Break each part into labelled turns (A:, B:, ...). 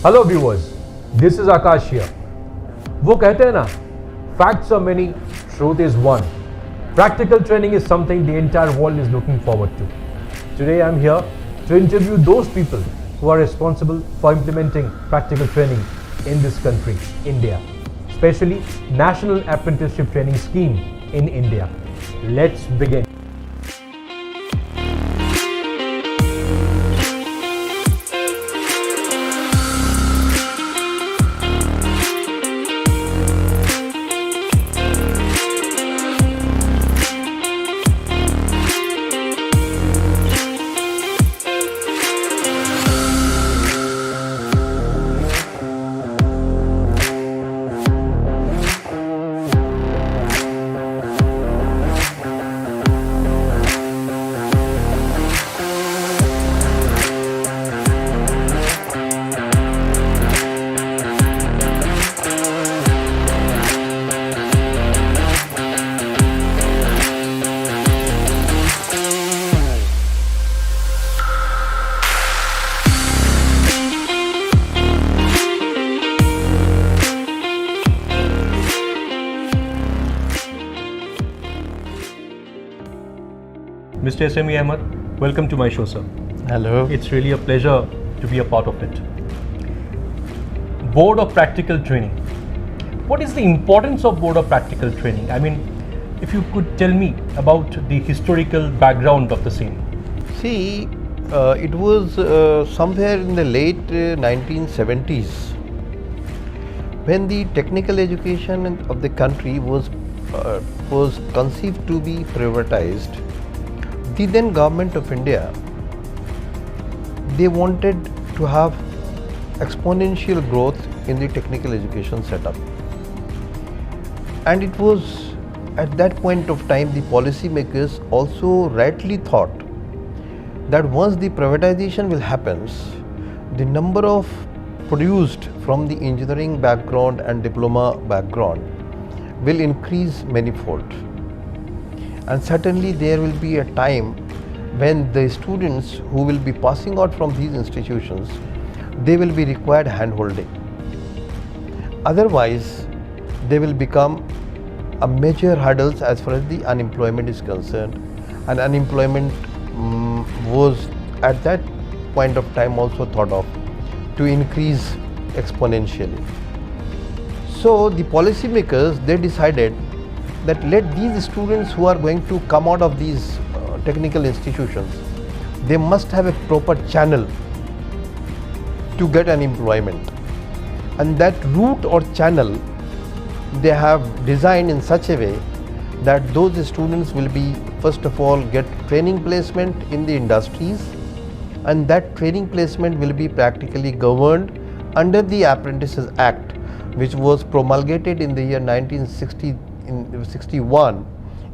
A: Hello viewers, this is Akash here. वो कहते हैं ना, facts are many, truth is one. Practical training is something the entire world is looking forward to. Today I'm here to interview those people who are responsible for implementing practical training in this country, India, especially National Apprenticeship Training Scheme in India. Let's begin. Mr. S.M.E. Ahmed, welcome to my show, sir.
B: Hello.
A: It's really a pleasure to be a part of it. Board of Practical Training. What is the importance of Board of Practical Training? I mean, if you could tell me about the historical background of the same.
B: See, it was somewhere in the late 1970s when the technical education of the country was conceived to be privatized. The then government of India, they wanted to have exponential growth in the technical education setup, and it was at that point of time the policy makers also rightly thought that once the privatization will happen, the number of produced from the engineering background and diploma background will increase manifold. And certainly there will be a time when the students who will be passing out from these institutions, they will be required hand-holding. Otherwise, they will become a major hurdles as far as the unemployment is concerned, and unemployment was at that point of time also thought of to increase exponentially. So the policy makers, they decided that let these students who are going to come out of these technical institutions, they must have a proper channel to get an employment, and that route or channel they have designed in such a way that those students will be first of all get training placement in the industries, and that training placement will be practically governed under the Apprentices Act, which was promulgated in the year 1961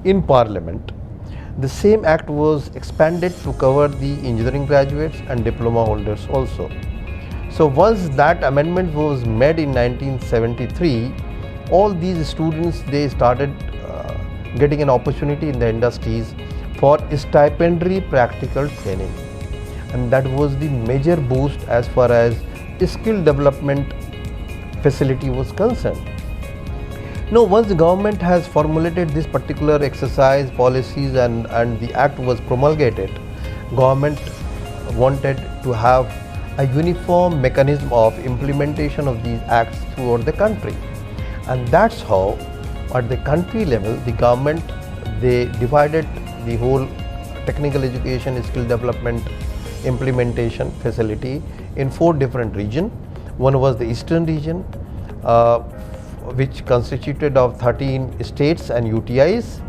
B: in Parliament. The same act was expanded to cover the engineering graduates and diploma holders also. So once that amendment was made in 1973, all these students, they started getting an opportunity in the industries for stipendiary practical training, and that was the major boost as far as skill development facility was concerned. Now, once the government has formulated this particular exercise, policies, and the act was promulgated, government wanted to have a uniform mechanism of implementation of these acts throughout the country. And that's how at the country level, the government, they divided the whole technical education, skill development, implementation facility in 4 different regions. One was the eastern region, which constituted of 13 states and UTIs,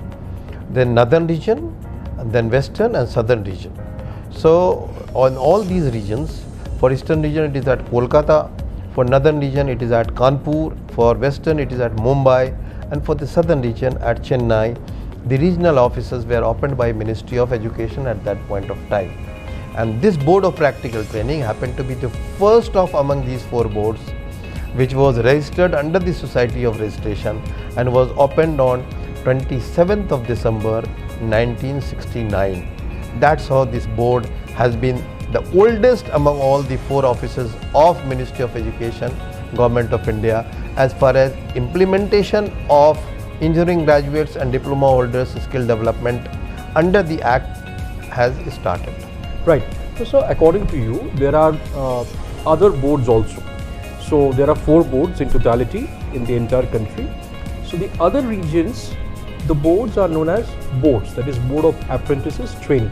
B: then northern region, and then western and southern region. So on all these regions, for eastern region it is at Kolkata, for northern region it is at Kanpur, for western it is at Mumbai, and for the southern region at Chennai. The regional offices were opened by Ministry of Education at that point of time. And this board of practical training happened to be the first of among these 4 boards which was registered under the Society of Registration and was opened on 27th of December 1969. That's how this board has been the oldest among all the 4 offices of Ministry of Education, Government of India, as far as implementation of engineering graduates and diploma holders skill development under the Act has started.
A: Right. So according to you, there are other boards also. So there are 4 boards in totality in the entire country. So the other regions, the boards are known as boards, that is Board of Apprentices Training.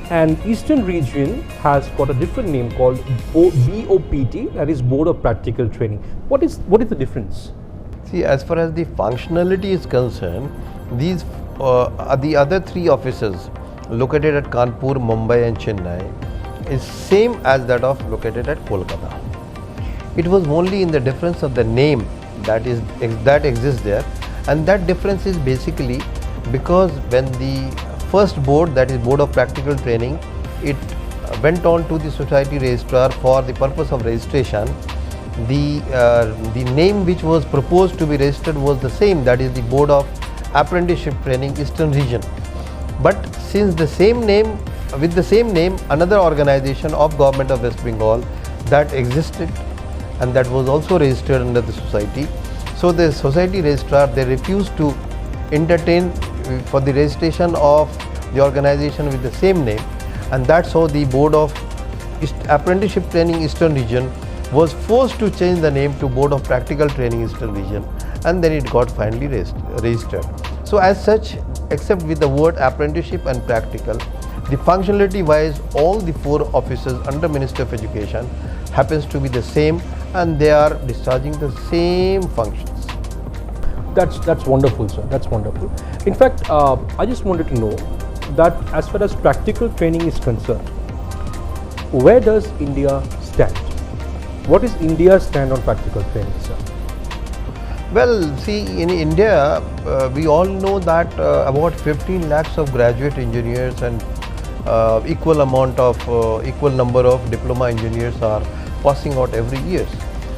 A: And Eastern region has got a different name called BOPT, that is Board of Practical Training. What is the difference?
B: See, as far as the functionality is concerned, these the other 3 offices located at Kanpur, Mumbai and Chennai is same as that of located at Kolkata. It was only in the difference of the name that exists there, and that difference is basically because when the first board, that is Board of Practical Training, it went on to the society registrar for the purpose of registration, the name which was proposed to be registered was the same, that is the Board of Apprenticeship Training Eastern Region. But since the same name, with the same name, another organization of Government of West Bengal that existed and that was also registered under the society. So the society registrar, they refused to entertain for the registration of the organization with the same name, and that's how the Board of Apprenticeship Training Eastern Region was forced to change the name to Board of Practical Training Eastern Region, and then it got finally registered. So as such, except with the word apprenticeship and practical, the functionality wise all the 4 offices under Ministry of Education happens to be the same, and they are discharging the same functions.
A: That's wonderful, sir. That's wonderful. In fact, I just wanted to know that as far as practical training is concerned, where does India stand? What is India's stand on practical training, sir?
B: Well, see, in India, we all know that about 15 lakhs of graduate engineers and equal number of diploma engineers are passing out every year.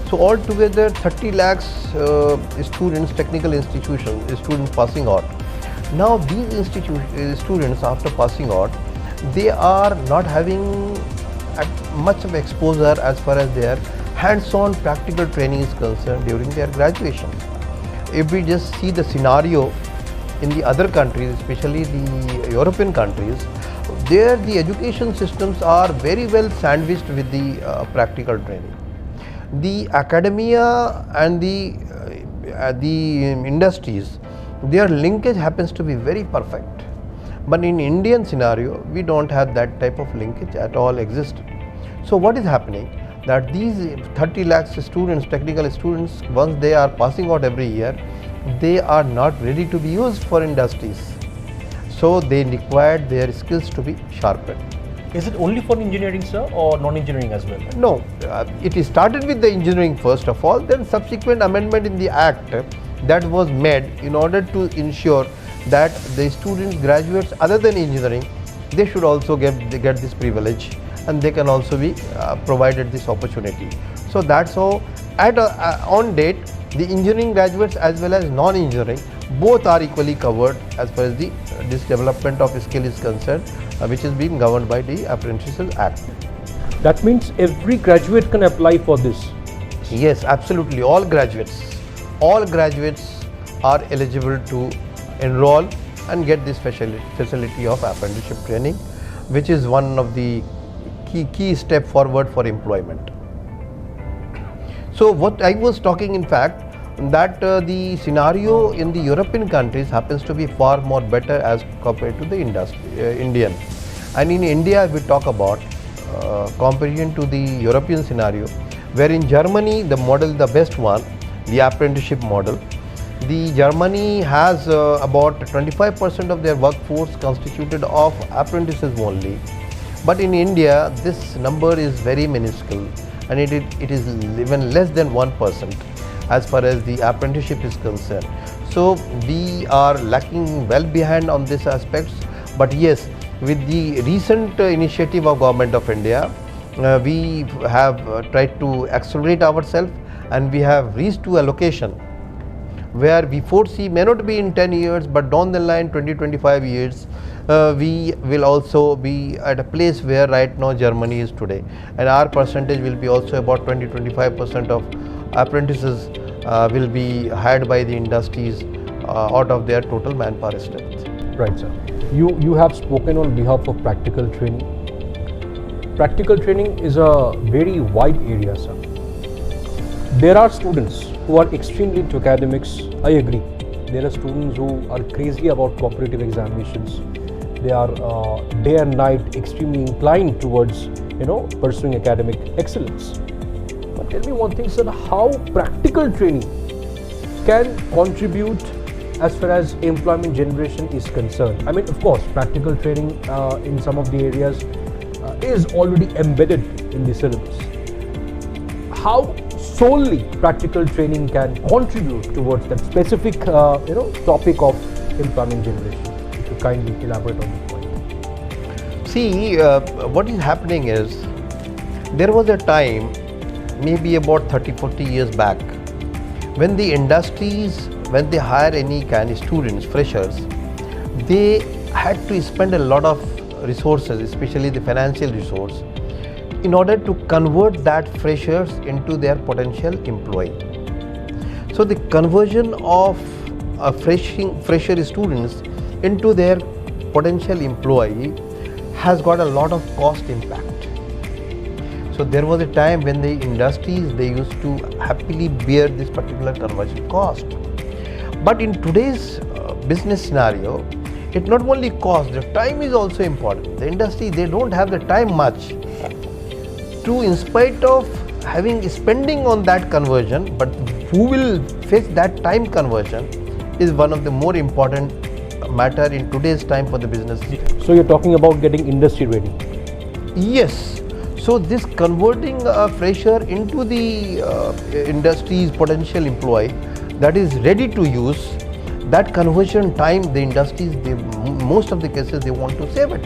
B: So altogether 30 lakhs students, technical institutions, students passing out. Now these students after passing out, they are not having much of exposure as far as their hands-on practical training is concerned during their graduation. If we just see the scenario in the other countries, especially the European countries, there the education systems are very well sandwiched with the practical training. The academia and the industries, their linkage happens to be very perfect. But in Indian scenario, we don't have that type of linkage at all exist. So what is happening? That these 30 lakhs students, technical students, once they are passing out every year, they are not ready to be used for industries. So they require their skills to be sharpened.
A: Is it only for engineering, sir, or non-engineering as well?
B: No, it started with the engineering first of all, then subsequent amendment in the Act that was made in order to ensure that the students, graduates other than engineering, they should also get this privilege, and they can also be provided this opportunity. So that's how on date the engineering graduates as well as non-engineering both are equally covered as far as this development of skill is concerned, which is being governed by the Apprenticeship Act.
A: That means every graduate can apply for this?
B: Yes, absolutely. All graduates are eligible to enroll and get this facility of apprenticeship training, which is one of the key step forward for employment. So what I was talking, in fact, that the scenario in the European countries happens to be far more better as compared to the Indian. And in India, we talk about comparison to the European scenario, where in Germany the model, the best one, the apprenticeship model. The Germany has about 25% of their workforce constituted of apprentices only. But in India, this number is very minuscule, and it is even less than 1% as far as the apprenticeship is concerned. So we are lacking well behind on these aspects. But yes, with the recent initiative of Government of India, we have tried to accelerate ourselves, and we have reached to a location where we foresee may not be in 10 years, but down the line 20-25 years, we will also be at a place where right now Germany is today, and our percentage will be also about 20-25% of apprentices will be hired by the industries out of their total manpower strength.
A: Right, sir. You have spoken on behalf of practical training. Practical training is a very wide area, sir. There are students who are extremely into academics. I agree. There are students who are crazy about competitive examinations. They are day and night extremely inclined towards pursuing academic excellence. But tell me one thing, sir, how practical training can contribute as far as employment generation is concerned? I mean, of course, practical training in some of the areas is already embedded in the syllabus. How solely practical training can contribute towards that specific topic of employment generation? If you kindly elaborate on this point.
B: See, what is happening is, there was a time, maybe about 30-40 years back, when the industries, when they hire any kind of students, freshers, they had to spend a lot of resources, especially the financial resource, in order to convert that freshers into their potential employee. So the conversion of fresher students into their potential employee has got a lot of cost impact. So there was a time when the industries, they used to happily bear this particular conversion cost. But in today's business scenario, it not only cost, the time is also important. The industry, they don't have the time much to, in spite of having spending on that conversion, but who will fetch that time conversion is one of the more important matter in today's time for the business.
A: So you're talking about getting industry ready.
B: Yes. So this converting a fresher into the industry's potential employee that is ready to use, that conversion time, the industries, most of the cases, they want to save it.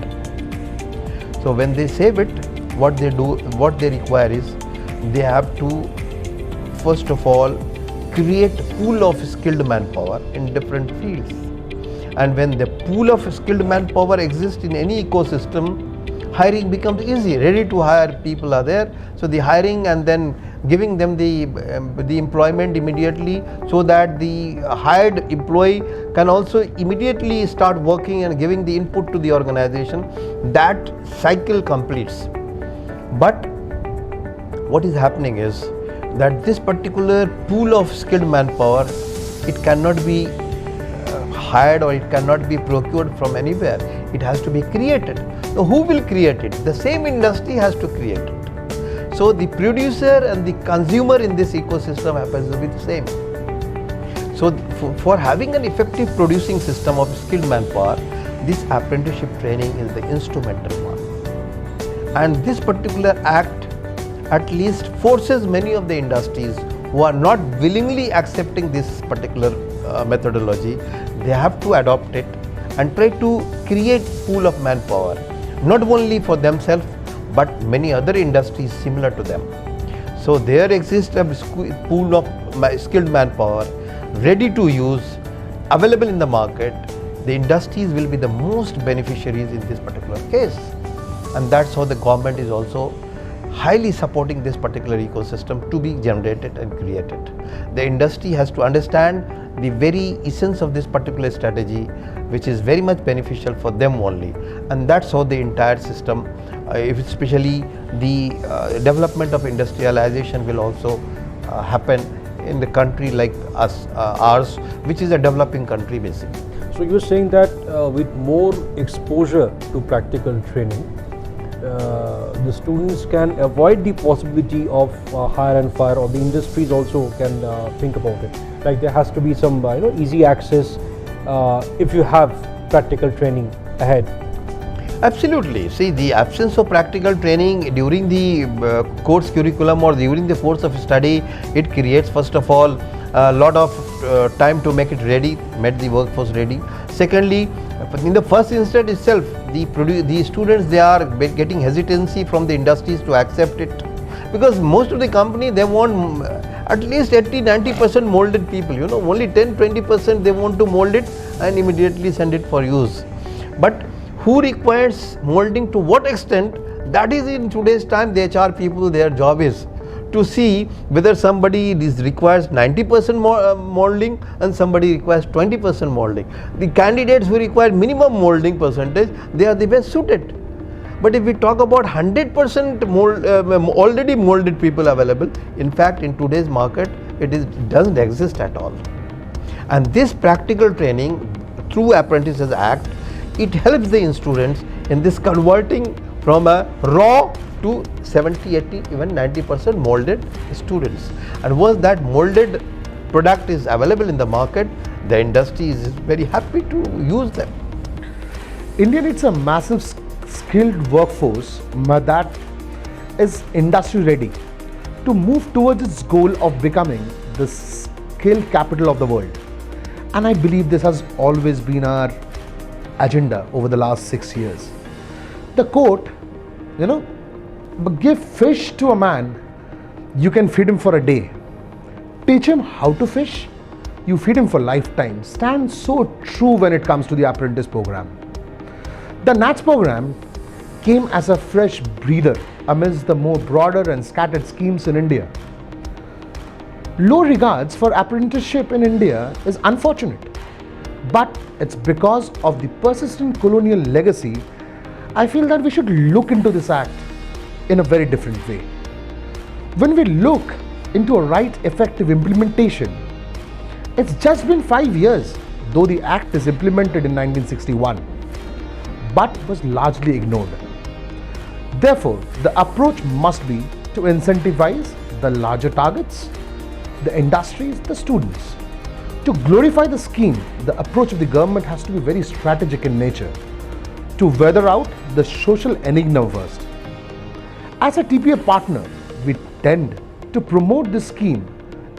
B: So when they save it, what they do, what they require is, they have to first of all create a pool of skilled manpower in different fields. And when the pool of skilled manpower exists in any ecosystem, hiring becomes easy. Ready to hire people are there. So the hiring and then giving them the employment immediately, so that the hired employee can also immediately start working and giving the input to the organization. That cycle completes. But what is happening is that this particular pool of skilled manpower, it cannot be hired or it cannot be procured from anywhere. It has to be created. So who will create it? The same industry has to create it. So the producer and the consumer in this ecosystem happens to be the same. So for having an effective producing system of skilled manpower, this apprenticeship training is the instrumental one. And this particular act at least forces many of the industries who are not willingly accepting this particular methodology, they have to adopt it and try to create pool of manpower, not only for themselves but many other industries similar to them. So there exists a pool of skilled manpower ready to use, available in the market. The industries will be the most beneficiaries in this particular case, and that's how the government is also highly supporting this particular ecosystem to be generated and created. The industry has to understand the very essence of this particular strategy, which is very much beneficial for them only, and that's how the entire system, especially the development of industrialization, will also happen in the country like ours, which is a developing country basically.
A: So you're saying that with more exposure to practical training, the students can avoid the possibility of hire and fire, or the industries also can think about it. Like there has to be some easy access if you have practical training ahead.
B: Absolutely. See, the absence of practical training during the course curriculum or during the course of study, it creates first of all a lot of time to make it ready, make the workforce ready. Secondly, in the first instant itself, the students, they are getting hesitancy from the industries to accept it, because most of the company, they want at least 80-90% molded people, only 10-20% they want to mold it and immediately send it for use. But who requires molding, to what extent, that is in today's time the HR people, their job is to see whether somebody requires 90% molding and somebody requires 20% molding. The candidates who require minimum molding percentage, they are the best suited. But if we talk about 100% already molded people available, in fact in today's market it doesn't exist at all. And this practical training through Apprentices Act, it helps the students in this converting from a raw to 70, 80, even 90% molded students. And once that molded product is available in the market, the industry is very happy to use them.
C: India needs a massive skilled workforce that is industry ready to move towards its goal of becoming the skill capital of the world. And I believe this has always been our agenda over the last 6 years. The quote, give fish to a man, you can feed him for a day. Teach him how to fish, you feed him for lifetime, stands so true when it comes to the apprentice program. The NATS program came as a fresh breather amidst the more broader and scattered schemes in India. Low regards for apprenticeship in India is unfortunate, but it's because of the persistent colonial legacy. I feel that we should look into this act in a very different way. When we look into a right effective implementation, it's just been 5 years, though the act is implemented in 1961, but was largely ignored. Therefore, the approach must be to incentivize the larger targets, the industries, the students. To glorify the scheme, the approach of the government has to be very strategic in nature, to weather out the social enigma first. As a TPA partner, we tend to promote this scheme,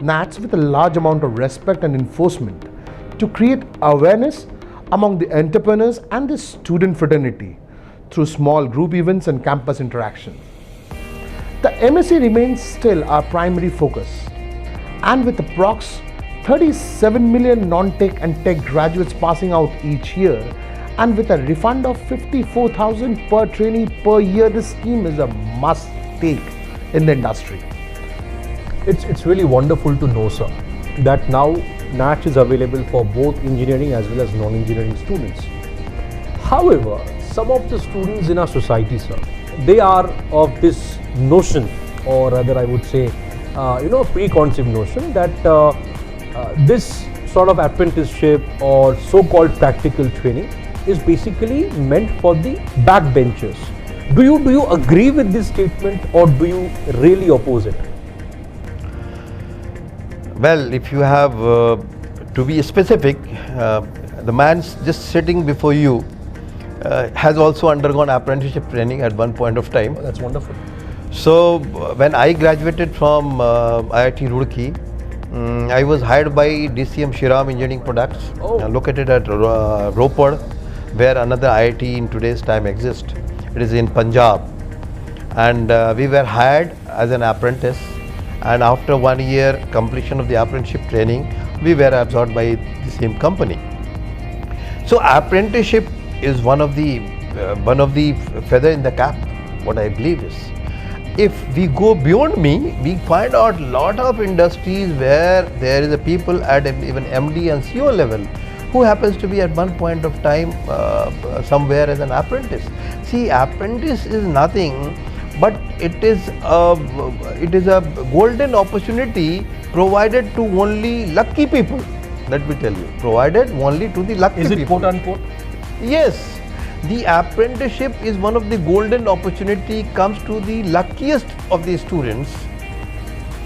C: NATS, with a large amount of respect and enforcement to create awareness among the entrepreneurs and the student fraternity through small group events and campus interaction. The MSc remains still our primary focus, and with approx 37 million non-tech and tech graduates passing out each year, and with a refund of 54,000 per trainee per year, this scheme is a must take in the industry.
A: It's really wonderful to know, sir, that now NATS is available for both engineering as well as non-engineering students. However, some of the students in our society, sir, they are of this notion, or rather I would say, preconceived notion that this sort of apprenticeship or so-called practical training is basically meant for the backbenchers. Do you agree with this statement, or do you really oppose it?
B: Well, if you have to be specific, the man just sitting before you has also undergone apprenticeship training at one point of time.
A: Oh, that's wonderful.
B: So when I graduated from IIT Roorkee, I was hired by DCM Shriram Engineering Products, located at Ropar, where another IIT in today's time exists. It is in Punjab, and we were hired as an apprentice, and after 1 year completion of the apprenticeship training, we were absorbed by the same company. So apprenticeship is one of the feather in the cap. What I believe is, if we go beyond me, we find out lot of industries where there is a people at even MD and CEO level who happens to be at one point of time somewhere as an apprentice. See, apprentice is nothing but it is a golden opportunity provided to only lucky people. Let me tell you, provided only to the lucky people.
A: Is it quote unquote?
B: Yes. The apprenticeship is one of the golden opportunity comes to the luckiest of the students,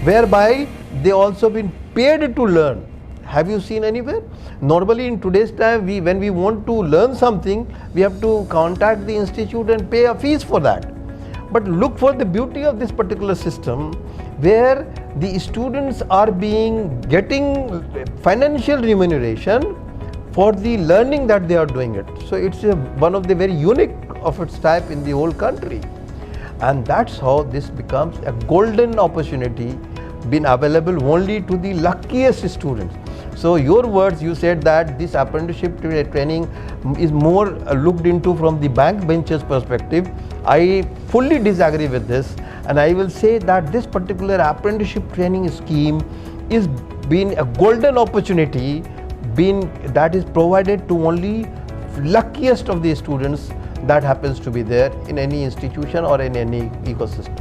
B: whereby they also been paid to learn. Have you seen anywhere? Normally in today's time, when we want to learn something, we have to contact the institute and pay a fees for that. But look for the beauty of this particular system, where the students are getting financial remuneration for the learning that they are doing it. So it's one of the very unique of its type in the whole country. And that's how this becomes a golden opportunity been available only to the luckiest students. So your words, you said that this apprenticeship training is more looked into from the bank benchers perspective. I fully disagree with this, and I will say that this particular apprenticeship training scheme is been a golden opportunity that is provided to only luckiest of the students that happens to be there in any institution or in any ecosystem.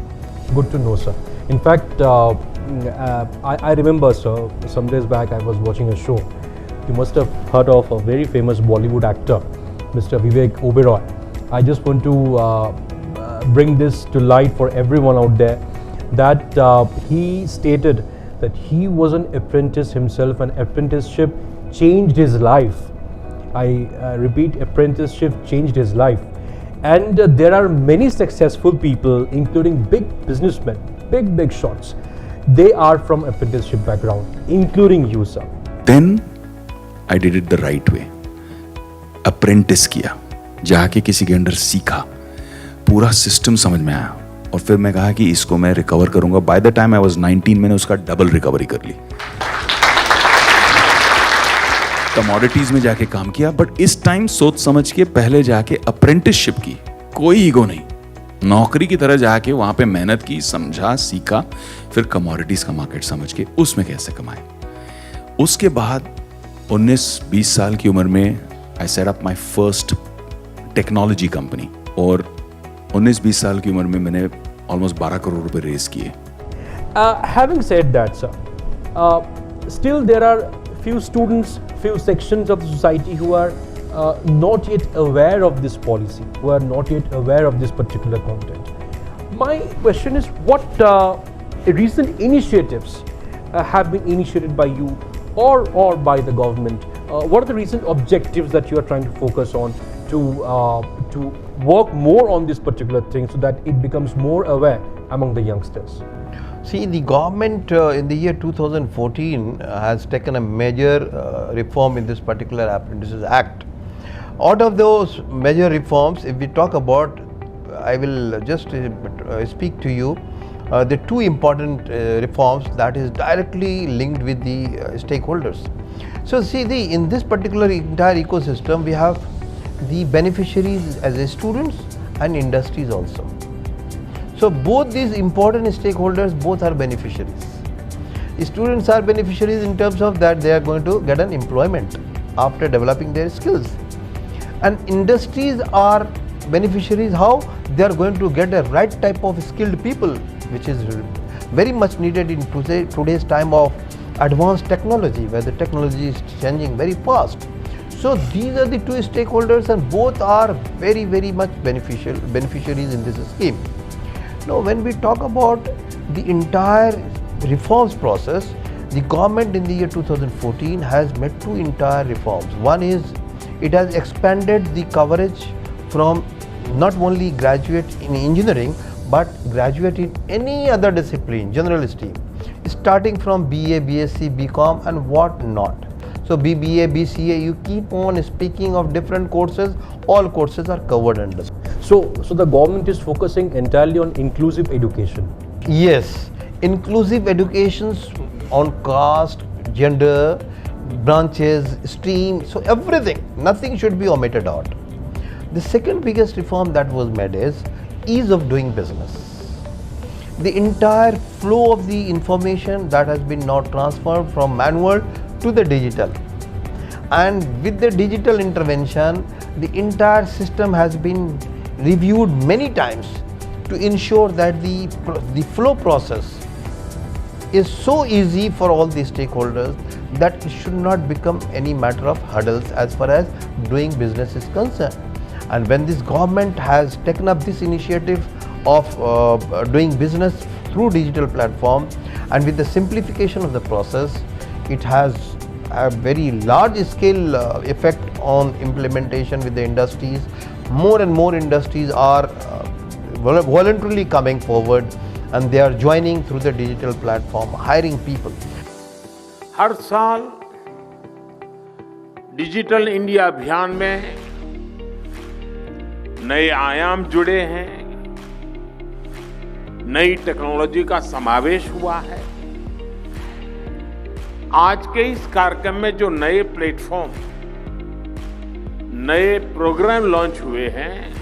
A: Good to know, sir. In fact, I remember, sir, some days back I was watching a show. You must have heard of a very famous Bollywood actor, Mr. Vivek Oberoi. I just want to bring this to light for everyone out there that he stated that he was an apprentice himself, and apprenticeship changed his life. I repeat, apprenticeship changed his life. And there are many successful people, including big businessmen, big shots. They are from apprenticeship background, including you, sir.
D: Then I did it the right way. Apprentice किया, जाके किसी के under सीखा, पूरा system समझ में आया, और फिर मैं कहा कि इसको मैं रिकवर करूंगा. By the time I was 19 मैंने उसका डबल रिकवरी कर ली. कमोडिटीज में जाके काम किया, बट इस टाइम सोच समझ के पहले जाके अप्रेंटिसशिप की, कोई ईगो नहीं, नौकरी की तरह जाके वहां पे मेहनत की, समझा, सीखा, फिर कमोडिटीज का मार्केट समझ के उसमें कैसे कमाए. उसके बाद 19-20 साल की उम्र में I set up my first technology company, और 19-20 साल की उम्र में मैंने ऑलमोस्ट 12 करोड़ रुपए रेज किए.
A: Having said that, sir, still there are few students, few sections of the society who are not yet aware of this policy, who are not yet aware of this particular content. My question is, what recent initiatives have been initiated by you or by the government? What are the recent objectives that you are trying to focus on to work more on this particular thing so that it becomes more aware among the youngsters?
B: See, the government in the year 2014 has taken a major reform in this particular Apprentices Act. Out of those major reforms, if we talk about, I will just speak to you the two important reforms that is directly linked with the stakeholders. So see, in this particular entire ecosystem, we have the beneficiaries as a students and industries also. So both these important stakeholders, both are beneficiaries. Students are beneficiaries in terms of that they are going to get an employment after developing their skills, and industries are beneficiaries how they are going to get a right type of skilled people, which is very much needed in today's time of advanced technology, where the technology is changing very fast. So these are the two stakeholders, and both are very much beneficiaries in this scheme. Now, when we talk about the entire reforms process, the government in the year 2014 has made two entire reforms. One is it has expanded the coverage from not only graduate in engineering but graduate in any other discipline, general stream, starting from BA, BSc, BCom and what not. So BBA, BCA, you keep on speaking of different courses, all courses are covered under.
A: So the government is focusing entirely on inclusive education.
B: Yes, inclusive educations on caste, gender, branches, stream, so everything, nothing should be omitted out. The second biggest reform that was made is ease of doing business. The entire flow of the information that has been now transferred from manual to the digital, and with the digital intervention, the entire system has been reviewed many times to ensure that the flow process is so easy for all the stakeholders that it should not become any matter of hurdles as far as doing business is concerned. And when this government has taken up this initiative of doing business through digital platform, and with the simplification of the process, it has a very large scale effect on implementation with the industries. More and more industries are voluntarily coming forward, and they are joining through the digital platform, hiring people.
E: हर साल digital India अभियान में नए आयाम जुड़े हैं, नई technology का समावेश हुआ है, आज के इस कार्यक्रम में जो नए प्लेटफॉर्म, नए प्रोग्राम लॉन्च हुए हैं,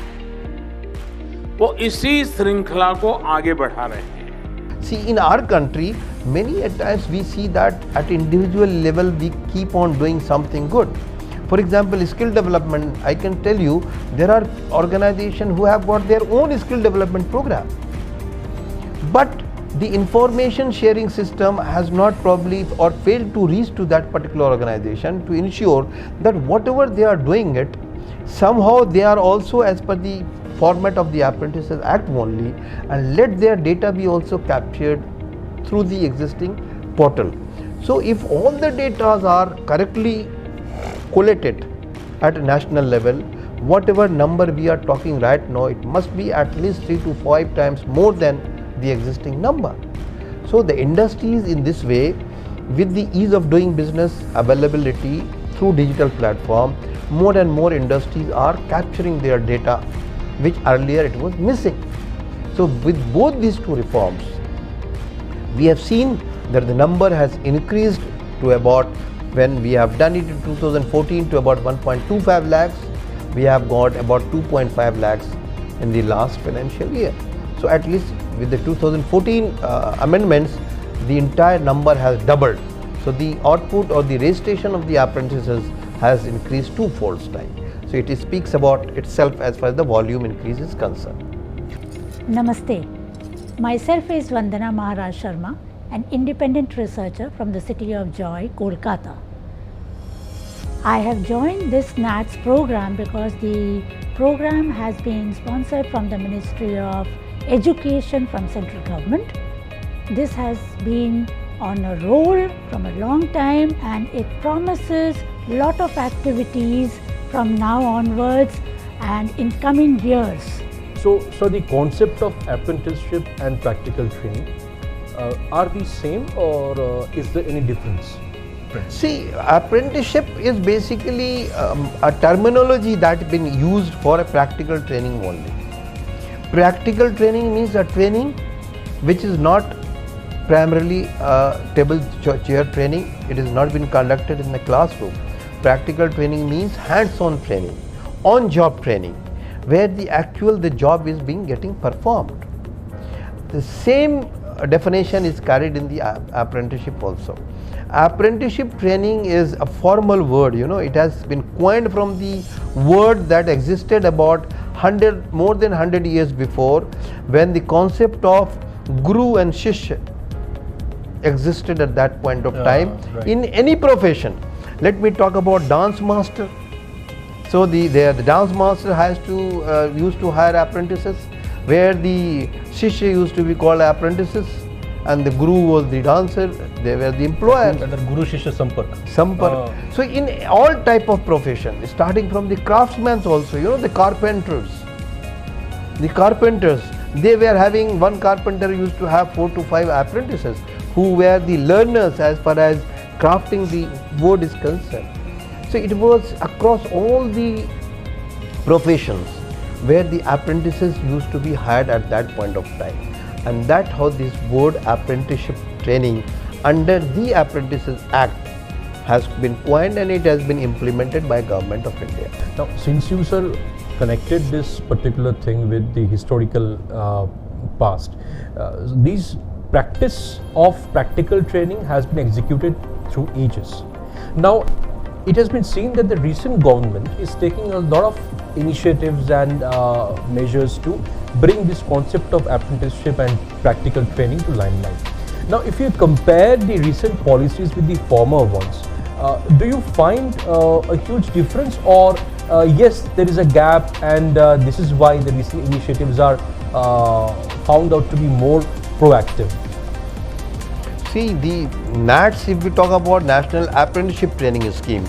E: वो इसी श्रृंखला को आगे बढ़ा रहे हैं।
B: See, in our country, many at times we see that at individual level we keep on doing something good. For example, skill development, I can tell you, there are organizations who have got their own skill development program. But the information sharing system has not probably or failed to reach to that particular organization to ensure that whatever they are doing it, somehow they are also as per the format of the Apprentices Act only, and let their data be also captured through the existing portal. So if all the data are correctly collated at a national level, whatever number we are talking right now, it must be at least 3 to 5 times more than the existing number. So the industries in this way, with the ease of doing business availability through digital platform, more and more industries are capturing their data, which earlier it was missing. So with both these two reforms, we have seen that the number has increased to about, when we have done it in 2014, to about 1.25 lakhs. We have got about 2.5 lakhs in the last financial year. So at least with the 2014 amendments, the entire number has doubled. So the output or the registration of the apprentices has increased twofold time. So it speaks about itself as far as the volume increase is concerned.
F: Namaste. Myself is Vandana Maharaj Sharma, an independent researcher from the city of Joy, Kolkata. I have joined this NATS program because the program has been sponsored from the Ministry of Education from central government. This has been on a roll from a long time, and it promises lot of activities from now onwards and in coming years.
A: So the concept of apprenticeship and practical training, are these same, or is there any difference?
B: See, apprenticeship is basically a terminology that has been used for a practical training only. Practical training means a training which is not primarily table chair training. It has not been conducted in the classroom. Practical training means hands-on training, on-job training, where the job is getting performed. The same definition is carried in the apprenticeship also. Apprenticeship training is a formal word, it has been coined from the word that existed about more than 100 years before, when the concept of guru and shishya existed at that point of time.
A: Right.
B: In any profession. Let me talk about dance master. So the dance master used to hire apprentices, where the shishya used to be called apprentices, and the guru was the dancer. They were the employers.
A: Guru Shishya Sampark.
B: So in all type of profession, starting from the craftsmen also, the carpenters. They were having, one carpenter used to have 4 to 5 apprentices who were the learners as far as crafting the wood is concerned. So it was across all the professions where the apprentices used to be hired at that point of time. And that's how this word apprenticeship training under the Apprentices Act has been coined, and it has been implemented by Government of India.
A: Now, since you, sir, connected this particular thing with the historical past, these practice of practical training has been executed through ages. Now, it has been seen that the recent government is taking a lot of initiatives and measures to bring this concept of apprenticeship and practical training to limelight. Now, if you compare the recent policies with the former ones, do you find a huge difference, or yes, there is a gap, and this is why the recent initiatives are found out to be more proactive?
B: See, the NATS, if we talk about National Apprenticeship Training Scheme,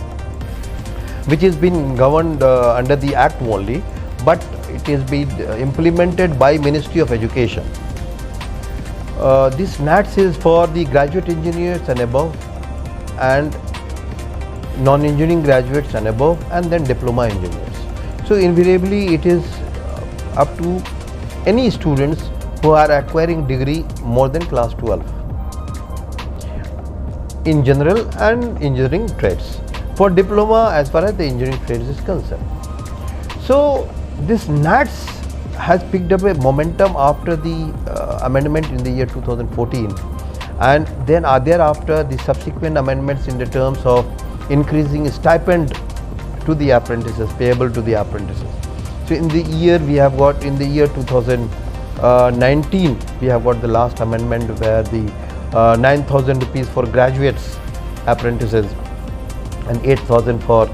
B: which has been governed under the Act only, but it has been implemented by Ministry of Education. This NATS is for the graduate engineers and above, and non-engineering graduates and above, and then diploma engineers. So invariably it is up to any students who are acquiring degree more than class 12. in general and engineering trades. For diploma, as far as the engineering trades is concerned. So this NATS has picked up a momentum after the amendment in the year 2014, and then thereafter the subsequent amendments in the terms of increasing stipend to the apprentices, payable to the apprentices. So in the year we have got, in the year 2019, we have got the last amendment where the 9,000 rupees for graduates apprentices and 8,000 for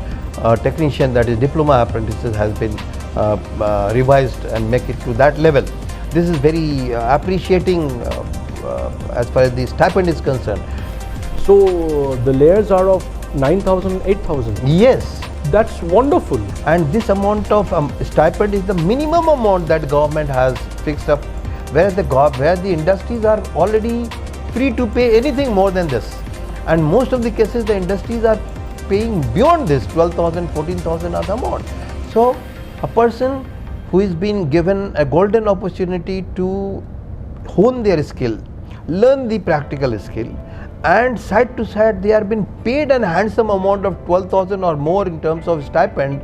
B: technician, that is diploma apprentices, has been revised and make it to that level. This is very appreciating as far as the stipend is concerned.
A: So the layers are of 9,000, 8,000.
B: Yes.
A: That's wonderful.
B: And this amount of stipend is the minimum amount that government has fixed up, where the industries are already free to pay anything more than this. And most of the cases the industries are paying beyond this, 12,000, 14,000 are the amount. So a person who is being given a golden opportunity to hone their skill, learn the practical skill, and side to side they are being paid an handsome amount of 12,000 or more in terms of stipend.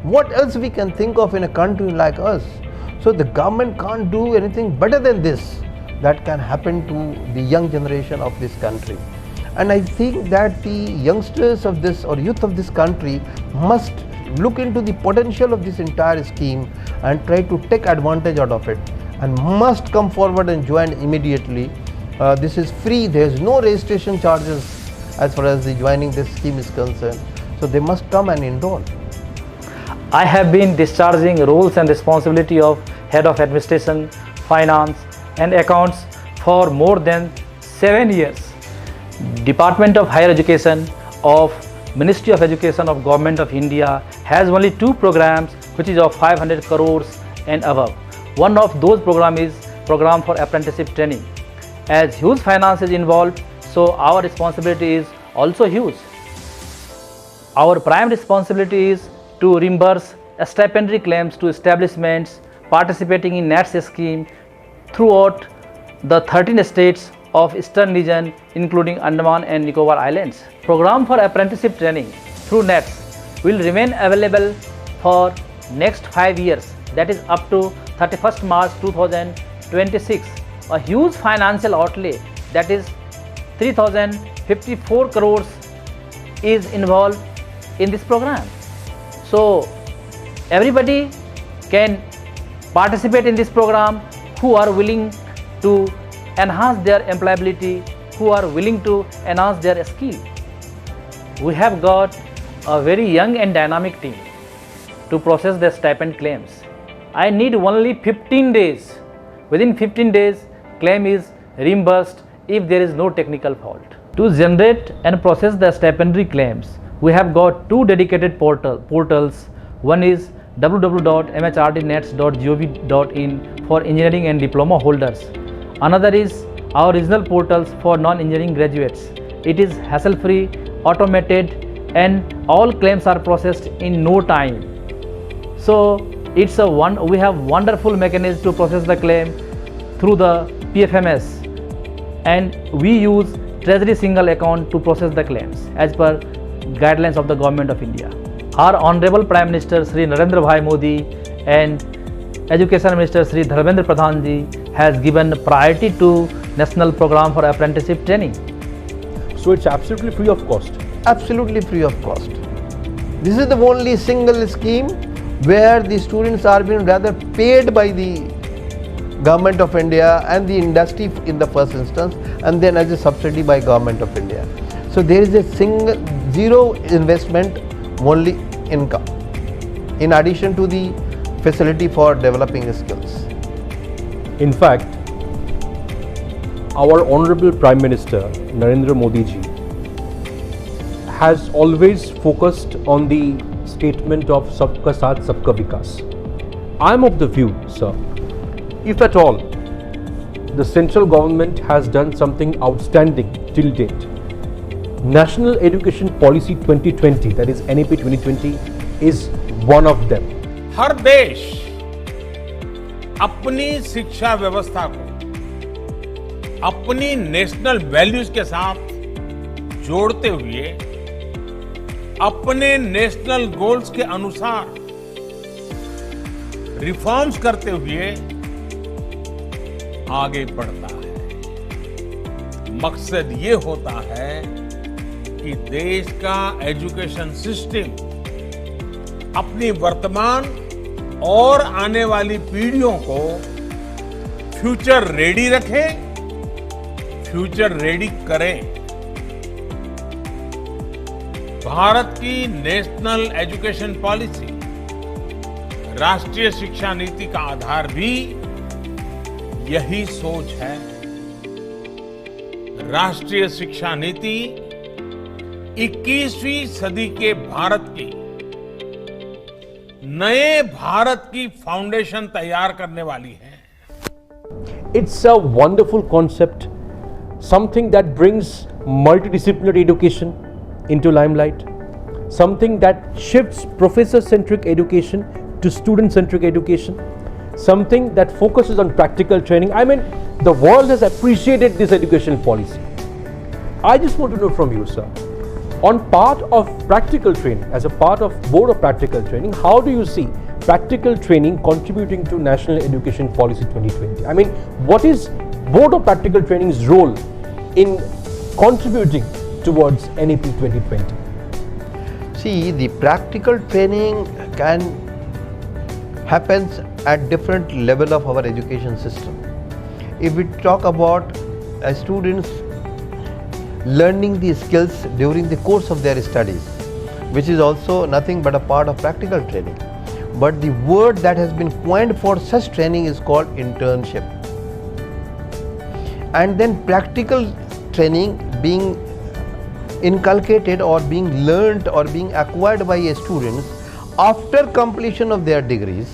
B: What else we can think of in a country like us? So the government can't do anything better than this that can happen to the young generation of this country. And I think that the youngsters of this, or youth of this country, must look into the potential of this entire scheme and try to take advantage out of it, and must come forward and join immediately. This is free, there is no registration charges as far as the joining this scheme is concerned. So they must come and enroll.
G: I have been discharging roles and responsibility of Head of Administration, Finance and Accounts for more than 7 years. Department of Higher Education of Ministry of Education of Government of India has only 2 programs which is of 500 crores and above. One of those programs is Program for Apprenticeship Training. As huge finance is involved, so our responsibility is also huge. Our prime responsibility is to reimburse stipendary claims to establishments participating in NATS scheme throughout the 13 states of Eastern region, including Andaman and Nicobar Islands. Program for apprenticeship training through NATS will remain available for next 5 years, that is up to 31st March 2026. A huge financial outlay, that is 3,054 crores is involved in this program. So everybody can participate in this program who are willing to enhance their employability, who are willing to enhance their skill. We have got a very young and dynamic team to process the stipend claims. I need only 15 days. Within 15 days, claim is reimbursed if there is no technical fault. To generate and process the stipendary claims, we have got 2 dedicated portals. One is www.mhrdnets.gov.in for engineering and diploma holders. Another is our regional portals for non-engineering graduates. It is hassle-free, automated, and all claims are processed in no time. So it's we have wonderful mechanism to process the claim through the PFMS, and we use Treasury single account to process the claims as per guidelines of the Government of India. Our Honorable Prime Minister Shri Narendra Bhai Modi and Education Minister Shri Dharmendra Pradhan ji has given priority to National Program for Apprenticeship Training.
A: So it's absolutely free of cost.
B: Absolutely free of cost. This is the only single scheme where the students are being rather paid by the Government of India and the industry in the first instance, and then as a subsidy by Government of India. So there is a zero investment, only income, in addition to the facility for developing skills.
A: In fact, our Honorable Prime Minister Narendra Modi ji has always focused on the statement of Sabka Saath Sabka Vikas. I am of the view, sir, if at all the central government has done something outstanding till date, National Education Policy 2020, that is NEP 2020, is one of them.
E: हर देश अपनी शिक्षा व्यवस्था को अपनी national values के साथ जोड़ते हुए अपने नेशनल गोल्स के अनुसार रिफॉर्म्स करते हुए आगे बढ़ता है। मकसद ये होता है कि देश का एजुकेशन सिस्टम अपनी वर्तमान और आने वाली पीढ़ियों को फ्यूचर रेडी रखे, फ्यूचर रेडी करे। भारत की नेशनल एजुकेशन पॉलिसी, राष्ट्रीय शिक्षा नीति का आधार भी यही सोच है। राष्ट्रीय शिक्षा नीति 21वीं सदी के भारत की नए भारत की फाउंडेशन तैयार करने वाली है।
A: It's a wonderful concept, something that brings multidisciplinary education into limelight, something that shifts professor-centric education to student-centric education, something that focuses on practical training. I mean, the world has appreciated this educational policy. I just want to know from you, sir, on part of practical training, as a part of Board of Practical Training, how do you see practical training contributing to National Education Policy 2020? I mean, what is Board of Practical Training's role in contributing towards NEP 2020?
B: See, the practical training can happens at different level of our education system. If we talk about students learning the skills during the course of their studies, which is also nothing but a part of practical training. But the word that has been coined for such training is called internship. And then practical training being inculcated or being learnt or being acquired by students after completion of their degrees,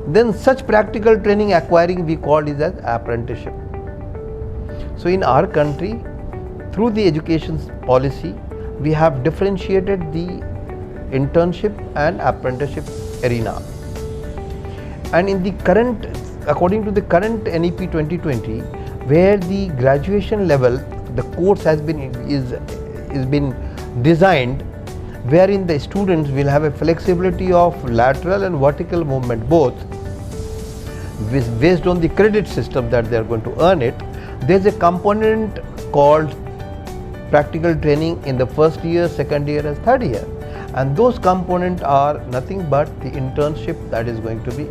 B: then such practical training acquiring we call it as apprenticeship. So in our country, through the education policy, we have differentiated the internship and apprenticeship arena. And in the current, according to the current NEP 2020, where the graduation level, the course has been designed, wherein the students will have a flexibility of lateral and vertical movement both, based on the credit system that they are going to earn it. There is a component called practical training in the first year, second year and third year, and those components are nothing but the internship that is going to be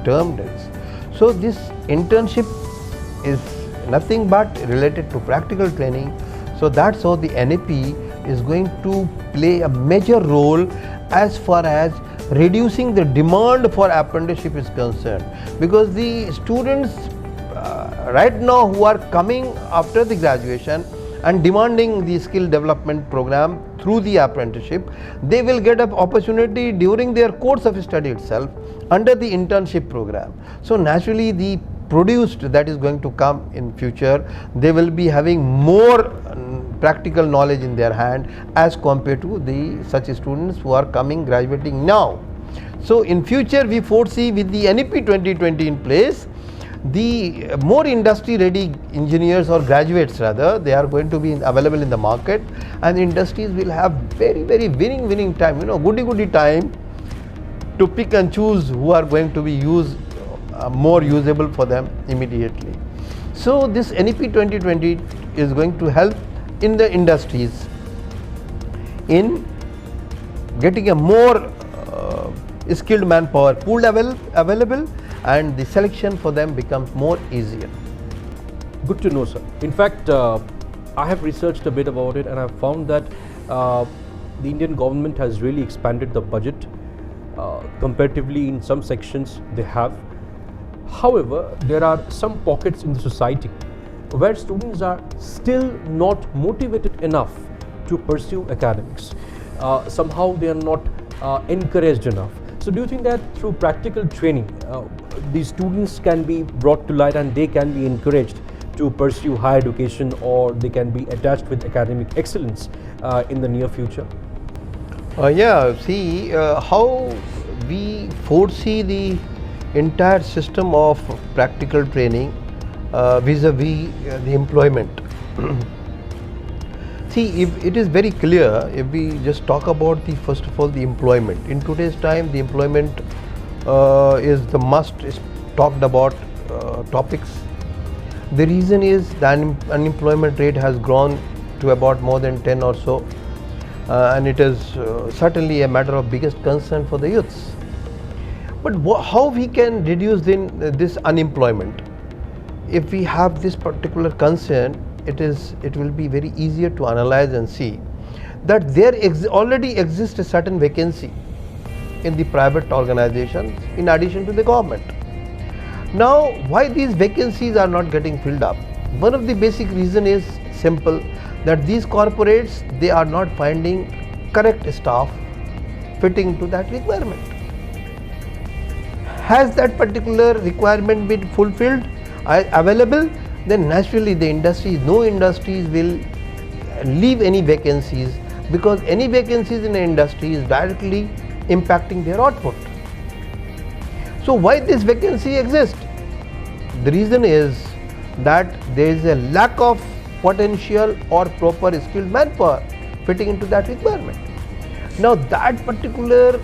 B: termed as. So this internship is nothing but related to practical training. So that's how the NEP is going to play a major role as far as reducing the demand for apprenticeship is concerned, because the students right now who are coming after the graduation and demanding the skill development program through the apprenticeship, they will get an opportunity during their course of study itself under the internship program. So naturally the produced that is going to come in future, they will be having more practical knowledge in their hand as compared to the such students who are coming graduating now. So in future we foresee with the NEP 2020 in place, the more industry ready engineers or graduates rather, they are going to be available in the market, and industries will have very winning time, goody time to pick and choose who are going to be more usable for them immediately. So this NEP 2020 is going to help in the industries in getting a more skilled manpower pool available, and the selection for them becomes more easier.
A: Good to know, sir. In fact, I have researched a bit about it and I have found that the Indian government has really expanded the budget comparatively in some sections they have. However, there are some pockets in the society where students are still not motivated enough to pursue academics. Somehow they are not encouraged enough. So do you think that through practical training, these students can be brought to light and they can be encouraged to pursue higher education, or they can be attached with academic excellence in the near future?
B: See how we foresee the entire system of practical training vis-a-vis the employment. See, if it is very clear, if we just talk about the first of all the employment. In today's time, the employment is the must is talked about topics. The reason is the unemployment rate has grown to about more than 10 or so, and it is certainly a matter of biggest concern for the youths. But how we can reduce this unemployment? If we have this particular concern, it will be very easier to analyze and see that there already exists a certain vacancy in the private organizations in addition to the government. Now, why these vacancies are not getting filled up? One of the basic reason is simple, that these corporates, they are not finding correct staff fitting to that requirement. Has that particular requirement been fulfilled, available? Then naturally no industries will leave any vacancies, because any vacancies in an industry is directly impacting their output. So why this vacancy exists? The reason is that there is a lack of potential or proper skilled manpower fitting into that requirement. Now that particular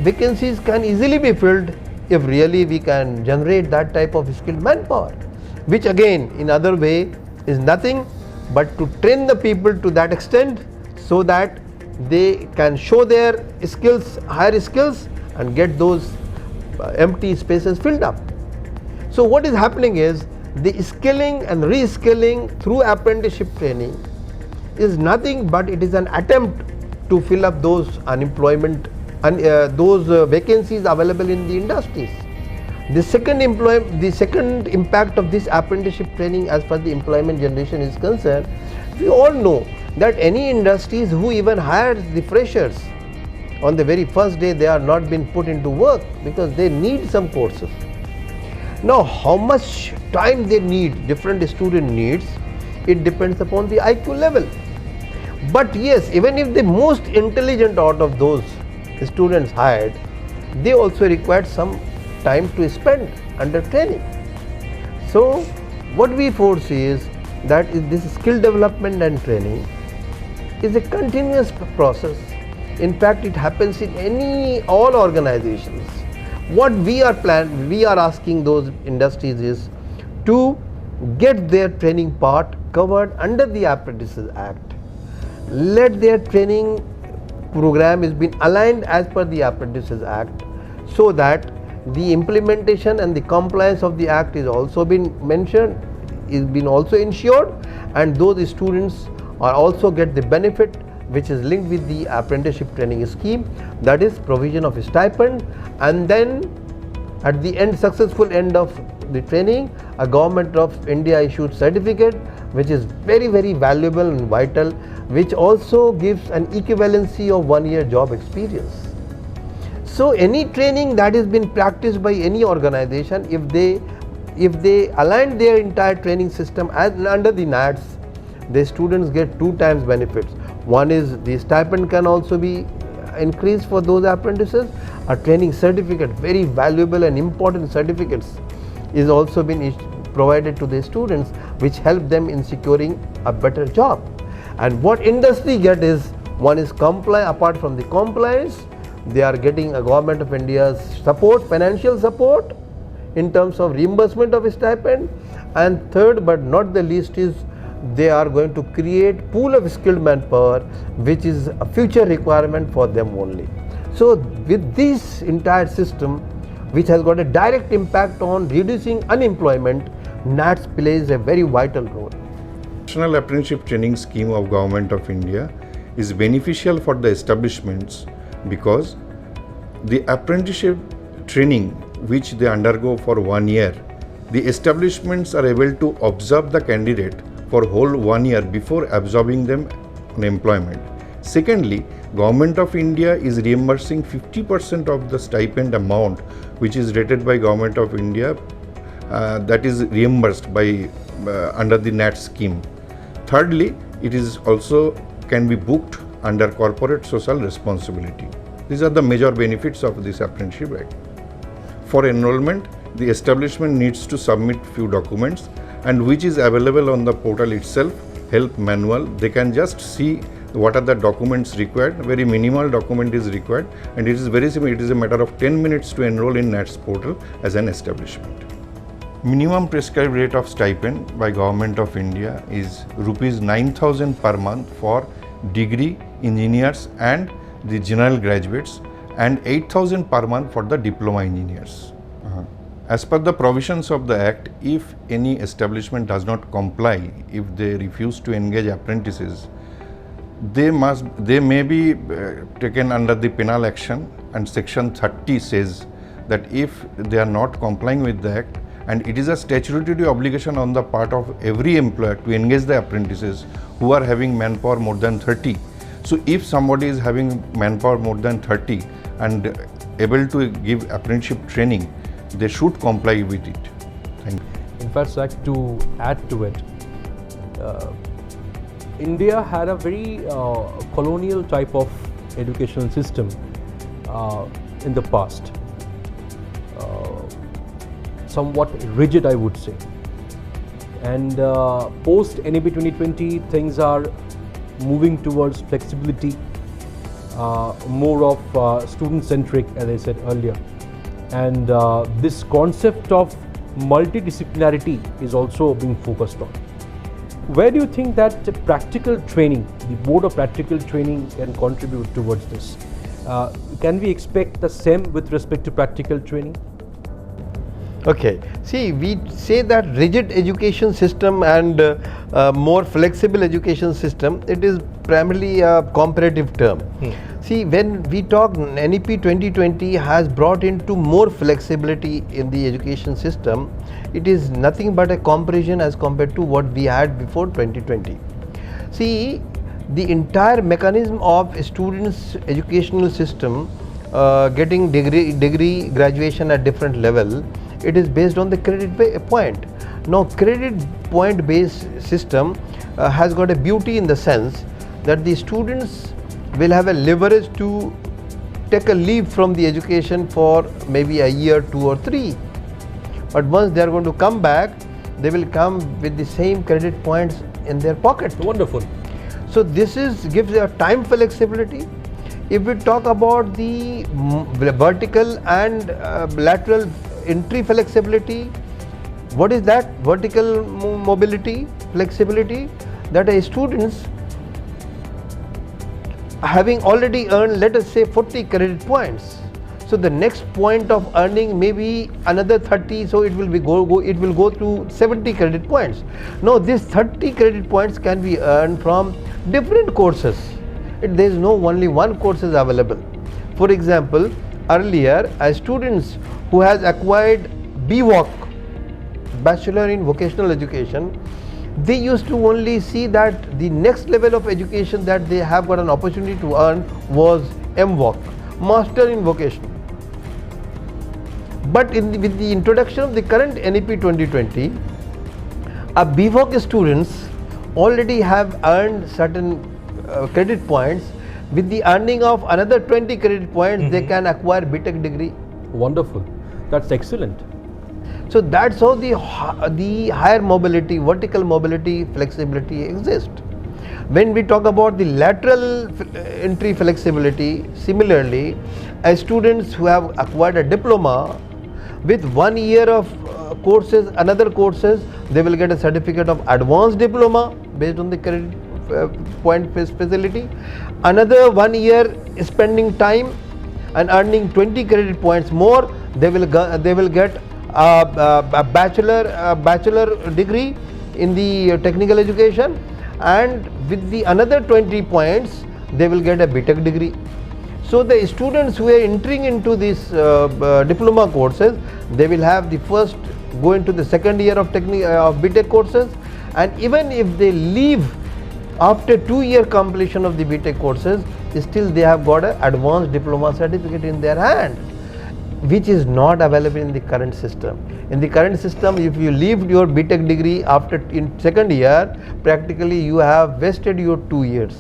B: vacancies can easily be filled if really we can generate that type of skilled manpower, which again in other way is nothing but to train the people to that extent so that they can show their skills, higher skills, and get those empty spaces filled up. So what is happening is the skilling and reskilling through apprenticeship training is nothing but it is an attempt to fill up those unemployment and those vacancies available in the industries. The second impact of this apprenticeship training as far as the employment generation is concerned, we all know that any industries who even hire the freshers on the very first day, they are not being put into work because they need some courses. Now how much time they need, different student needs, it depends upon the IQ level. But yes, even if the most intelligent out of those students hired, they also required some time to spend under training. So what we foresee is that this skill development and training is a continuous process. In fact, it happens in all organizations. What we are asking those industries is to get their training part covered under the Apprentices Act. Let their training program is been aligned as per the Apprentices Act, so that the implementation and the compliance of the Act is also been mentioned, is been also ensured, and those students are also get the benefit which is linked with the apprenticeship training scheme, that is provision of a stipend, and then at the end, successful end of the training, a Government of India issued certificate which is very, very valuable and vital, which also gives an equivalency of 1 year job experience. So any training that is been practiced by any organization, if they align their entire training system as under the NATS, the students get 2 times benefits. One is the stipend can also be increased for those apprentices. A training certificate, very valuable and important certificates, is also been provided to the students, which help them in securing a better job. And what industry get is, one is apart from the compliance, they are getting a Government of India's support, financial support in terms of reimbursement of a stipend, and third but not the least is they are going to create pool of skilled manpower, which is a future requirement for them only. So with this entire system, which has got a direct impact on reducing unemployment, NATS plays a very vital role.
H: National Apprenticeship Training Scheme of Government of India is beneficial for the establishments because the apprenticeship training which they undergo for 1 year, the establishments are able to observe the candidate for whole 1 year before absorbing them on employment. Secondly, Government of India is reimbursing 50% of the stipend amount which is rated by Government of India, that is reimbursed by under the NATS scheme. Thirdly, it is also can be booked under corporate social responsibility. These are the major benefits of this apprenticeship act. For enrollment, the establishment needs to submit few documents and which is available on the portal itself, help manual. They can just see what are the documents required. Very minimal document is required, and it is very simple. It is a matter of 10 minutes to enroll in NATS portal as an establishment. Minimum prescribed rate of stipend by Government of India is rupees 9,000 per month for degree engineers and the general graduates, and 8,000 per month for the diploma engineers. As per the provisions of the Act, if any establishment does not comply, if they refuse to engage apprentices, they may be taken under the penal action, and section 30 says that if they are not complying with the Act, and it is a statutory obligation on the part of every employer to engage the apprentices who are having manpower more than 30. So if somebody is having manpower more than 30 and able to give apprenticeship training, they should comply with it. Thank you.
A: In fact, Zach, to add to it, India had a very colonial type of educational system in the past, somewhat rigid, I would say. And post NAP 2020, things are moving towards flexibility, more of student-centric, as I said earlier. And this concept of multidisciplinarity is also being focused on. Where do you think that practical training, the Board of Practical Training, can contribute towards this? Can we expect the same with respect to practical training?
B: Okay, see, we say that rigid education system and more flexible education system, it is primarily a comparative term. See, when we talk, NEP 2020 has brought into more flexibility in the education system. It is nothing but a comparison as compared to what we had before 2020. See, the entire mechanism of students' educational system getting degree graduation at different level, it is based on the credit point. Now, credit point based system has got a beauty in the sense that the students will have a leverage to take a leave from the education for maybe a year, 2 or 3. But once they are going to come back, they will come with the same credit points in their pocket.
A: Wonderful.
B: So this gives a time flexibility. If we talk about the vertical and lateral entry flexibility, what is that? Vertical mobility, flexibility, that a students having already earned, let us say, 40 credit points. So the next point of earning may be another 30, so it will go to 70 credit points. Now these 30 credit points can be earned from different courses. There is no only one course is available. For example, earlier students who has acquired BOPT, Bachelor in Vocational Education, they used to only see that the next level of education that they have got an opportunity to earn was MVOC, Master in Vocation. But with the introduction of the current NEP 2020, BVOC students already have earned certain credit points. With the earning of another 20 credit points, they can acquire BTech degree.
A: Wonderful. That's excellent.
B: So that's how the higher mobility, vertical mobility, flexibility exists. When we talk about the lateral entry flexibility, similarly, as students who have acquired a diploma, with 1 year of courses, another courses, they will get a certificate of advanced diploma based on the credit point facility. Another 1 year spending time and earning 20 credit points more, they will get a bachelor degree in the technical education, and with the another 20 points they will get a BTech degree. So the students who are entering into these diploma courses, they will have the first go into the second year of BTech courses, and even if they leave after 2-year completion of the BTech courses, still they have got an advanced diploma certificate in their hand, which is not available in the current system. In the current system, if you leave your BTech degree in second year, practically you have wasted your 2 years.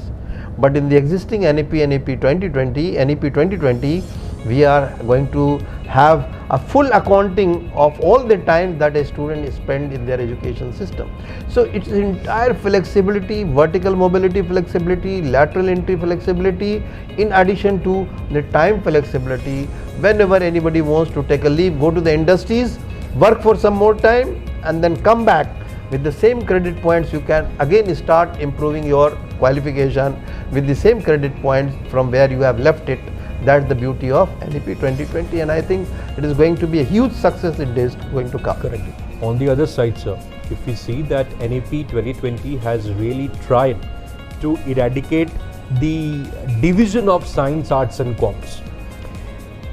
B: But in the existing NEP 2020, we are going to have a full accounting of all the time that a student spend in their education system. So it's entire flexibility, vertical mobility flexibility, lateral entry flexibility, in addition to the time flexibility. Whenever anybody wants to take a leave, go to the industries, work for some more time and then come back with the same credit points, you can again start improving your qualification with the same credit points from where you have left it. That's the beauty of NEP 2020, and I think it is going to be a huge success in days going to come.
A: Correctly. On the other side, sir, if we see that NEP 2020 has really tried to eradicate the division of science, arts and commerce.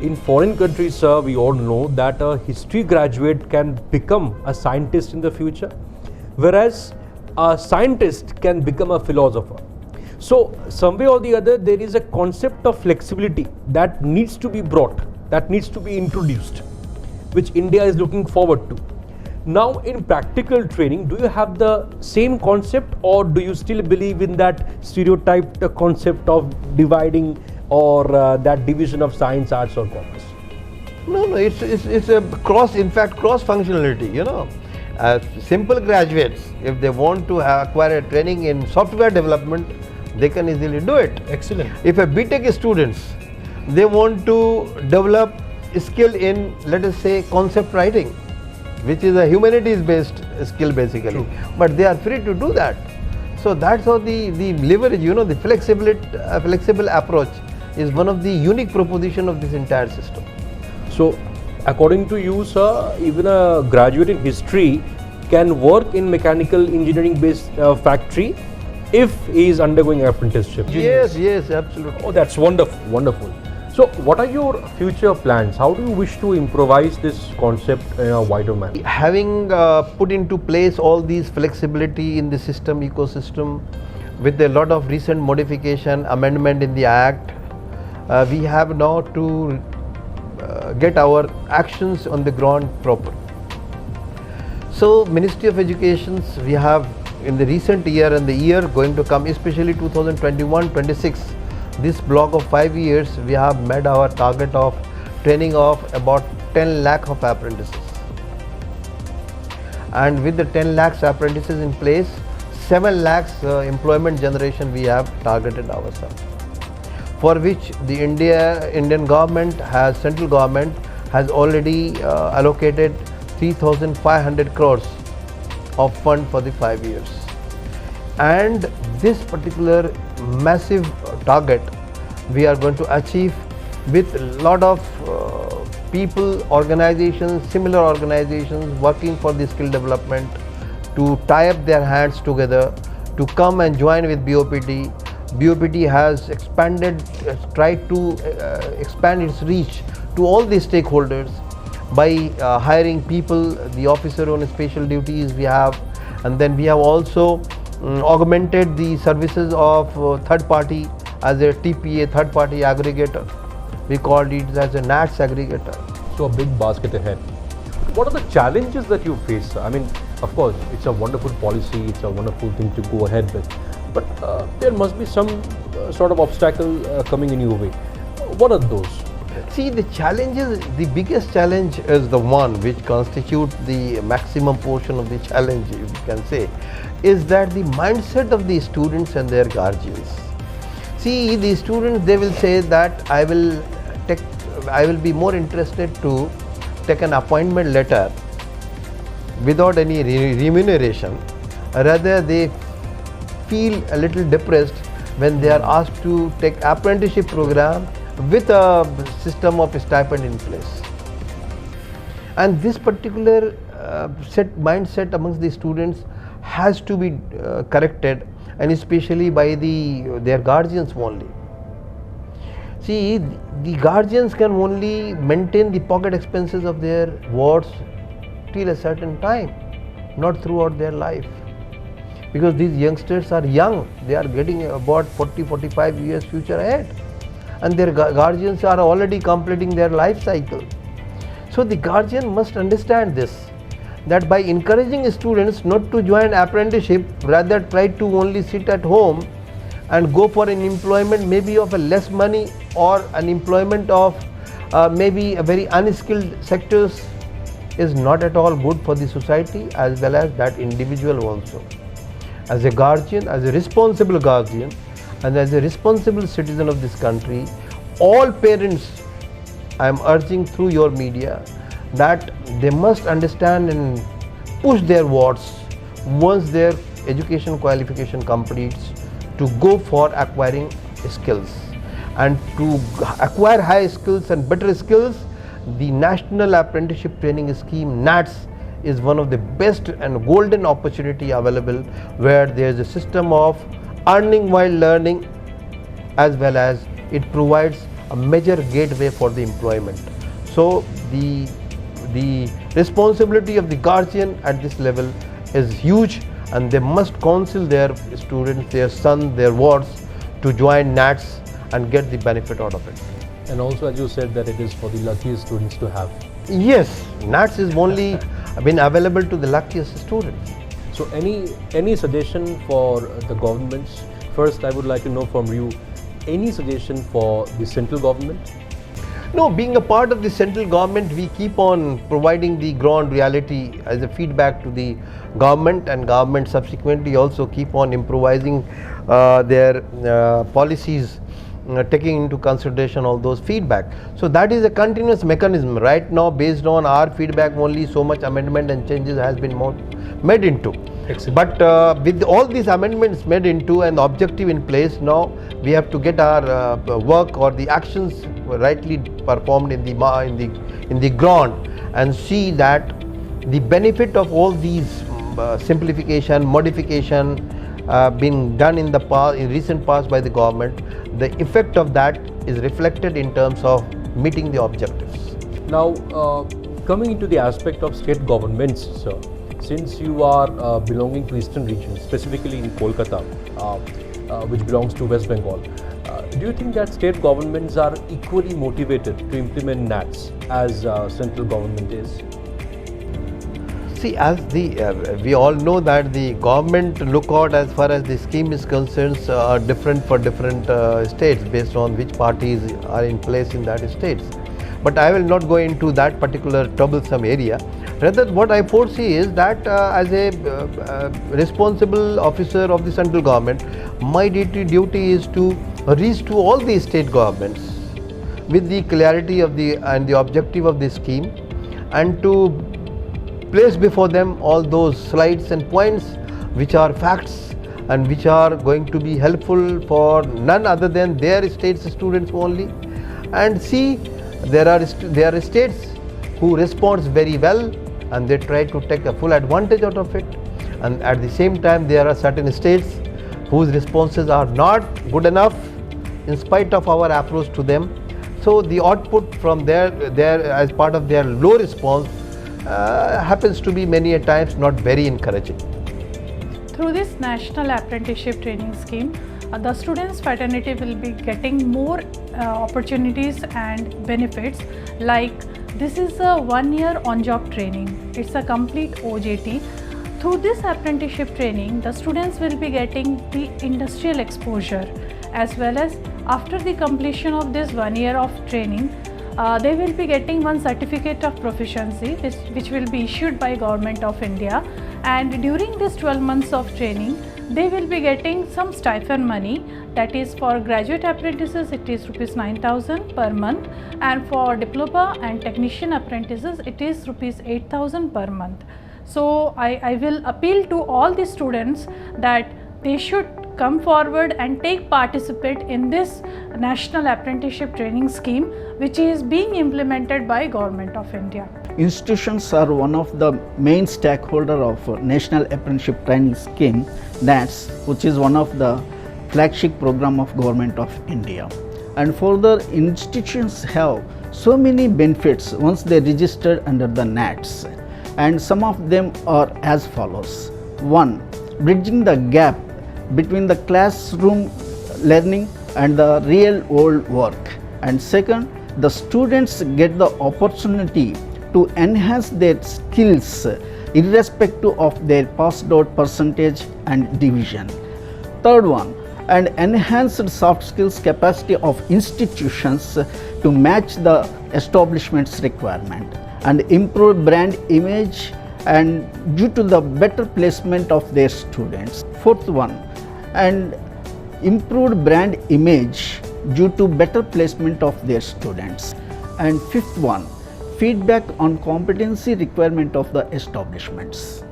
A: In foreign countries, sir, we all know that a history graduate can become a scientist in the future, whereas a scientist can become a philosopher. So, some way or the other, there is a concept of flexibility that needs to be brought, that needs to be introduced, which India is looking forward to. Now, in practical training, do you have the same concept, or do you still believe in that stereotyped concept of dividing or that division of science, arts or commerce?
B: No, it's a cross, in fact, cross functionality, you know. Simple graduates, if they want to acquire a training in software development, they can easily do it.
A: Excellent.
B: If a BTech students, they want to develop skill in, let us say, concept writing, which is a humanities based skill basically.
A: True.
B: But they are free to do that. So that's how the leverage, you know, the flexible approach is one of the unique proposition of this entire system.
A: So, according to you, sir, even a graduate in history can work in mechanical engineering based factory if he is undergoing apprenticeship.
B: Yes, absolutely.
A: Oh, that's wonderful, wonderful. So, what are your future plans? How do you wish to improvise this concept in a wider manner?
B: Having put into place all these flexibility in the system, ecosystem, with a lot of recent modification, amendment in the Act, we have now to get our actions on the ground proper. So, Ministry of Education, we have in the recent year and the year going to come, especially 2021-26, this block of 5 years, we have made our target of training of about 10 lakh of apprentices. And with the 10 lakhs apprentices in place, 7 lakhs employment generation we have targeted ourselves, for which the Indian government has, central government has already allocated 3,500 crores of fund for the 5 years. And this particular massive target we are going to achieve with a lot of people, organizations, similar organizations working for the skill development to tie up their hands together to come and join with BOPT. BOPT has tried to expand its reach to all the stakeholders by hiring people, the officer on special duties we have, and then we have also augmented the services of third party as a TPA, third party aggregator. We called it as a NATS aggregator.
A: So, a big basket ahead. What are the challenges that you face? I mean, of course, it's a wonderful policy, it's a wonderful thing to go ahead with, but there must be some sort of obstacle coming in your way. What are those?
B: See, the challenges, the biggest challenge is the one which constitutes the maximum portion of the challenge, if you can say, is that the mindset of the students and their guardians. See, the students, they will say that I will be more interested to take an appointment letter without any remuneration. Rather, they feel a little depressed when they are asked to take apprenticeship program with a system of stipend in place. And this particular mindset amongst the students has to be corrected, and especially by their guardians only. See, the guardians can only maintain the pocket expenses of their wards till a certain time, not throughout their life. Because these youngsters are young, they are getting about 40-45 years future ahead, and their guardians are already completing their life cycle. So the guardian must understand this, that by encouraging students not to join apprenticeship, rather try to only sit at home and go for an employment maybe of a less money or an employment of maybe a very unskilled sectors is not at all good for the society as well as that individual also. As a guardian, as a responsible guardian and as a responsible citizen of this country, all parents, I am urging through your media that they must understand and push their wards once their education qualification completes to go for acquiring skills, and to acquire high skills and better skills. The National Apprenticeship Training Scheme NATS is one of the best and golden opportunity available, where there is a system of earning while learning as well as it provides a major gateway for the employment. So the responsibility of the guardian at this level is huge, and they must counsel their students, their son, their wards to join NATS and get the benefit out of it.
A: And also, as you said, that it is for the luckiest students to have.
B: Yes, NATS is only been available to the luckiest students.
A: So any suggestion for the governments? First, I would like to know from you, any suggestion for the central government?
B: No, being a part of the central government, we keep on providing the ground reality as a feedback to the government, and government subsequently also keep on improvising their policies, taking into consideration all those feedback. So that is a continuous mechanism. Right now, based on our feedback only, so much amendment and changes has been made into.
A: Excellent.
B: But with all these amendments made into and objective in place, now we have to get our work or the actions rightly performed in the ground, and see that the benefit of all these simplification, modification being done in recent past by the government, the effect of that is reflected in terms of meeting the objectives.
A: Now, coming into the aspect of state governments, sir, since you are belonging to Eastern region, specifically in Kolkata, which belongs to West Bengal, do you think that state governments are equally motivated to implement NATS as central government is?
B: See, as we all know that the government lookout as far as the scheme is concerned are different for different states based on which parties are in place in that states. But I will not go into that particular troublesome area. Rather, what I foresee is that as a responsible officer of the central government, my duty is to reach to all the state governments with the clarity of the objective of the scheme, and to place before them all those slides and points which are facts and which are going to be helpful for none other than their state's students only. And see, there are states who responds very well and they try to take a full advantage out of it, and at the same time there are certain states whose responses are not good enough in spite of our approach to them. So the output from there as part of their low response happens to be many a times not very encouraging.
I: Through this National Apprenticeship Training Scheme, the students' fraternity will be getting more opportunities and benefits, like this is a 1-year on-job training. It's a complete OJT. Through this apprenticeship training, the students will be getting the industrial exposure, as well as after the completion of this 1 year of training, they will be getting one certificate of proficiency which will be issued by Government of India, and during this 12 months of training they will be getting some stipend money, that is for graduate apprentices it is rupees 9,000 per month, and for diploma and technician apprentices it is rupees 8,000 per month. So I will appeal to all the students that they should come forward and participate in this National Apprenticeship Training Scheme, which is being implemented by Government of India.
J: Institutions are one of the main stakeholder of National Apprenticeship Training Scheme, NATS, which is one of the flagship program of Government of India. And further, institutions have so many benefits once they registered under the NATS, and some of them are as follows. 1. Bridging the gap between the classroom learning and the real world work, and second, the students get the opportunity to enhance their skills irrespective of their passed out percentage and division. Third one, and enhanced soft skills capacity of institutions to match the establishment's requirement, and improved brand image and due to the better placement of their students. Fourth one, and improved brand image due to better placement of their students. And fifth one, feedback on competency requirement of the establishments.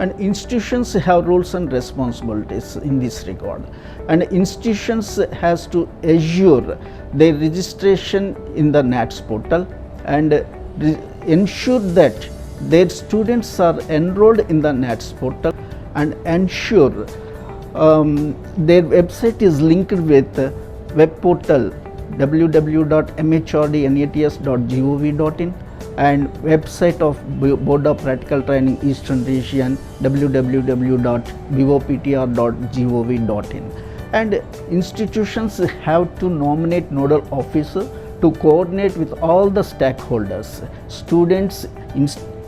J: And institutions have roles and responsibilities in this regard, and institutions has to assure their registration in the NATS portal and ensure that their students are enrolled in the NATS portal, and ensure their website is linked with web portal www.mhrdnats.gov.in and website of Board of Practical Training Eastern Region www.boptr.gov.in. And institutions have to nominate nodal officer to coordinate with all the stakeholders, students,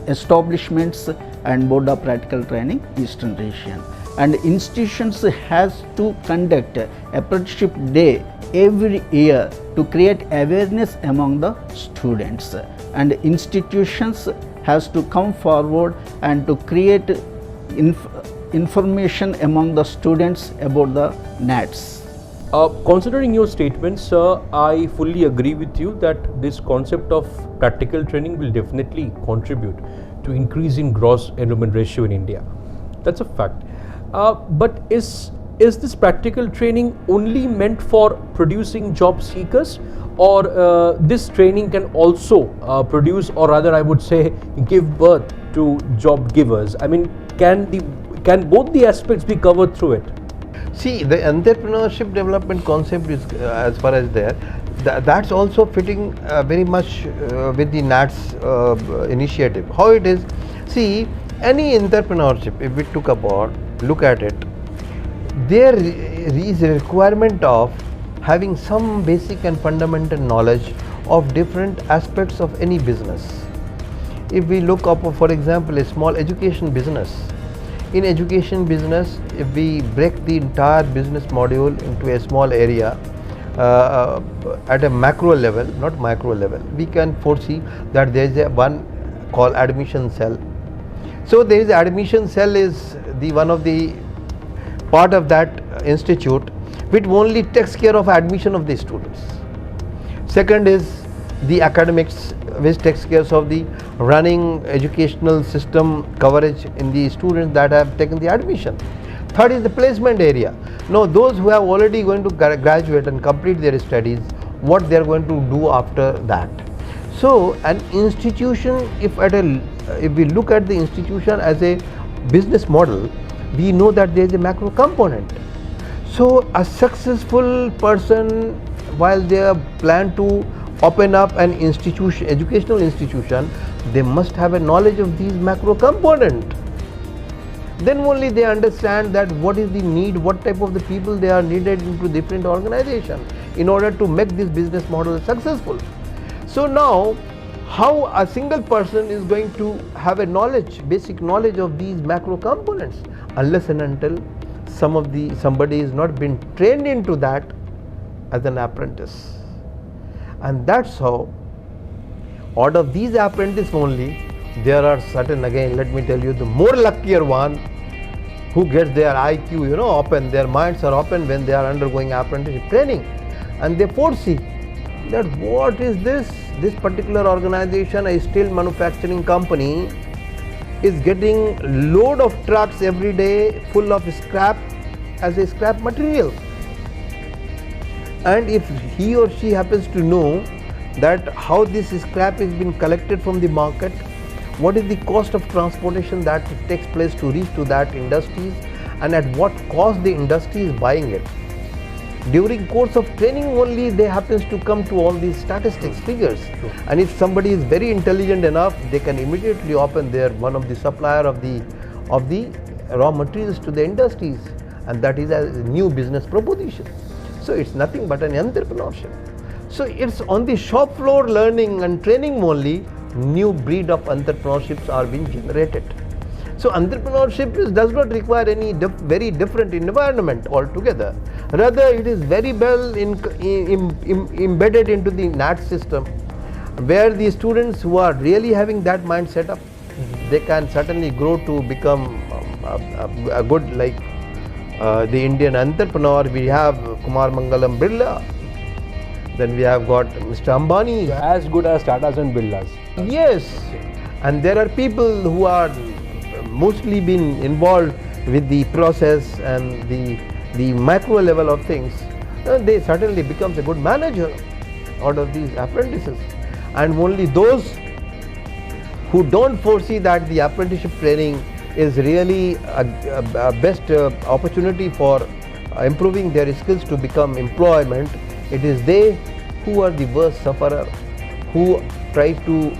J: establishments and Board of Practical Training Eastern Region. And institutions has to conduct apprenticeship day every year to create awareness among the students, and institutions has to come forward and to create information among the students about the NATS.
A: Considering your statements, I fully agree with you that this concept of practical training will definitely contribute to increasing gross enrollment ratio in India. That's a fact. But is this practical training only meant for producing job seekers, or this training can also produce, or rather I would say give birth to job givers? I mean, can both the aspects be covered through it?
B: See, the entrepreneurship development concept is as far as there, that's also fitting very much with the NATS initiative. How it is? See, any entrepreneurship, if we look at it, there is a requirement of having some basic and fundamental knowledge of different aspects of any business. If we look up, for example, a small education business, in education business, if we break the entire business module into a small area at a macro level, not micro level, we can foresee that there is a one called admission cell. So there is admission cell is the one of the part of that institute which only takes care of admission of the students. Second is the academics, which takes care of the running educational system coverage in the students that have taken the admission. Third is the placement area. Now those who are already going to graduate and complete their studies, what they are going to do after that. So an institution, if we look at the institution as a business model, we know that there is a macro component. So a successful person, while they plan to open up an institution, educational institution, they must have a knowledge of these macro component. Then only they understand that what is the need, what type of the people they are needed into different organization in order to make this business model successful. So now, how a single person is going to have a knowledge, basic knowledge of these macro components, unless and until somebody is not been trained into that as an apprentice. And that's how out of these apprentices only, there are certain, again let me tell you, the more luckier one who gets their IQ open, their minds are open when they are undergoing apprenticeship training, and they foresee that what is this particular organization, a steel manufacturing company, is getting load of trucks every day full of scrap as a scrap material. And if he or she happens to know that how this scrap is being collected from the market, what is the cost of transportation that takes place to reach to that industries, and at what cost the industry is buying it. During course of training only they happens to come to all these statistics figures. And if somebody is very intelligent enough, they can immediately open their one of the supplier of the raw materials to the industries, and that is a new business proposition. So it's nothing but an entrepreneurship. So it's on the shop floor learning and training only new breed of entrepreneurships are being generated. So entrepreneurship does not require any very different environment altogether. Rather, it is very well embedded into the NAT system, where the students who are really having that mind set up, they can certainly grow to become a good, like the Indian entrepreneur. We have Kumar Mangalam Birla, then we have got Mr. Ambani.
A: As good as Tatas and Birlas.
B: Yes, and there are people who are mostly been involved with the process and the macro level of things. They certainly becomes a good manager out of these apprentices. And only those who don't foresee that the apprenticeship training is really a best opportunity for improving their skills to become employment, it is they who are the worst sufferer, who try to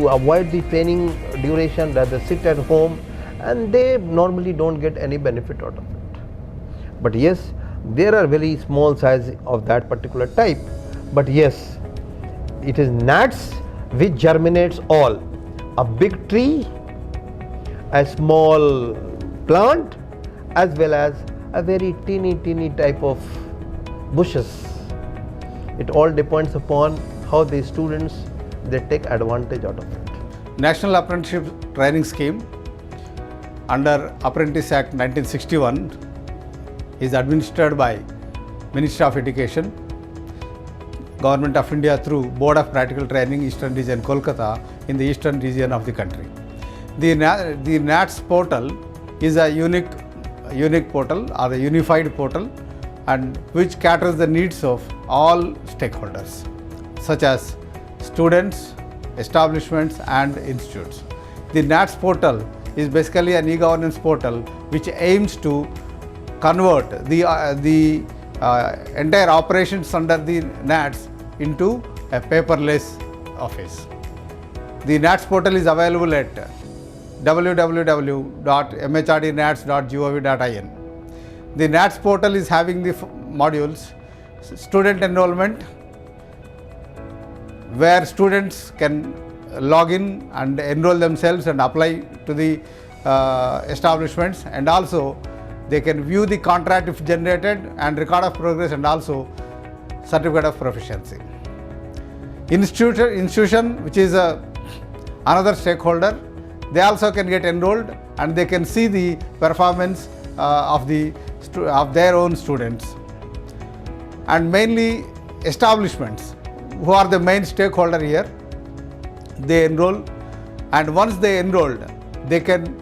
B: avoid the training duration, rather sit at home, and they normally don't get any benefit out of it. But yes, there are very small size of that particular type, but yes, it is gnats which germinates all. A big tree, a small plant, as well as a very teeny type of bushes. It all depends upon how the students they take advantage out of it.
K: National Apprenticeship Training Scheme under Apprentice Act 1961 is administered by Ministry of Education, Government of India through Board of Practical Training, Eastern Region, Kolkata, in the eastern region of the country. The NATS portal is a unique portal or a unified portal, and which caters the needs of all stakeholders such as students, establishments and institutes. The NATS portal is basically an e-governance portal which aims to convert the entire operations under the NATS into a paperless office. The NATS portal is available at www.mhrdnats.gov.in. The NATS portal is having the modules student enrollment, where students can log in and enroll themselves and apply to the establishments, and also they can view the contract if generated and record of progress and also certificate of proficiency. Institution which is another stakeholder, they also can get enrolled and they can see the performance of their own students. And mainly establishments, who are the main stakeholder here, they enroll, and once they enrolled, they can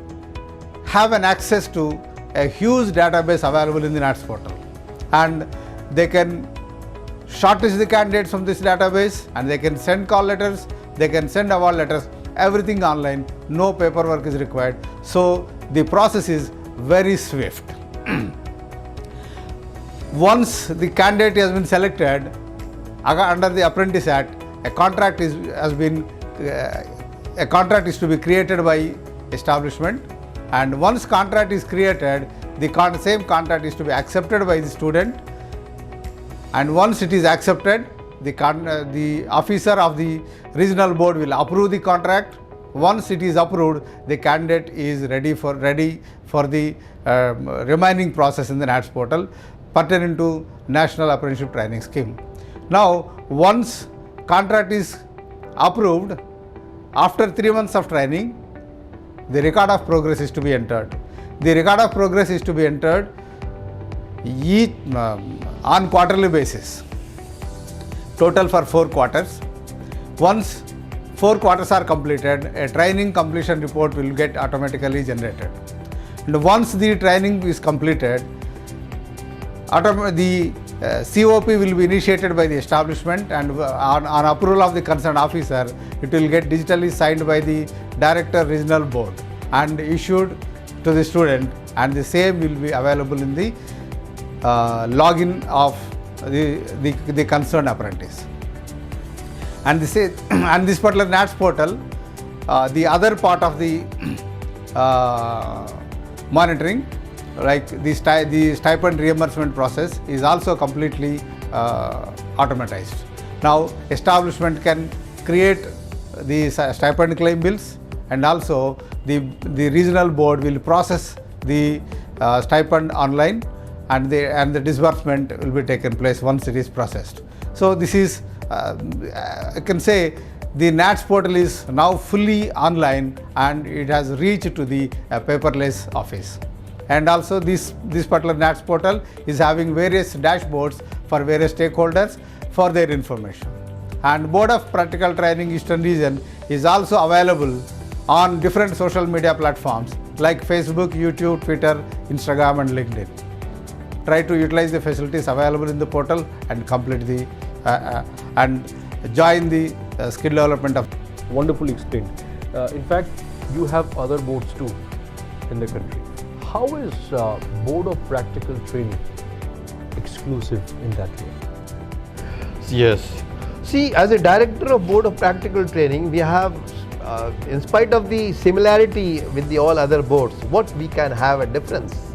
K: have an access to a huge database available in the NATS portal, and they can shortlist the candidates from this database, and they can send call letters, they can send award letters, everything online, no paperwork is required. So the process is very swift. Once the candidate has been selected under the Apprentice Act, a contract is to be created by establishment, and once contract is created, the same contract is to be accepted by the student, and once it is accepted, the officer of the regional board will approve the contract. Once it is approved, the candidate is ready for the remaining process in the NATS portal pertaining to National Apprenticeship Training Scheme. Now, once contract is approved, after 3 months of training, the record of progress is to be entered. The record of progress is to be entered on quarterly basis, total for 4 quarters. Once 4 quarters are completed, a training completion report will get automatically generated. And once the training is completed, the COP will be initiated by the establishment, and on approval of the concerned officer, it will get digitally signed by the Director Regional Board and issued to the student, and the same will be available in the login of the concerned apprentice. And this particular NATS portal, the other part of the monitoring, like the stipend reimbursement process, is also completely automatized. Now, establishment can create the stipend claim bills, and also the regional board will process the stipend online, and the disbursement will be taken place once it is processed. So this is, I can say, the NATS portal is now fully online and it has reached to the paperless office. And also this particular NATS portal is having various dashboards for various stakeholders for their information. And Board of Practical Training Eastern Region is also available on different social media platforms like Facebook, YouTube, Twitter, Instagram and LinkedIn. Try to utilize the facilities available in the portal and complete the and join the skill development of.
A: Wonderfully explained. In fact, you have other boards too in the country. How is Board of Practical Training exclusive in that way?
B: Yes. See, as a director of Board of Practical Training, we have, in spite of the similarity with the all other boards, what we can have a difference.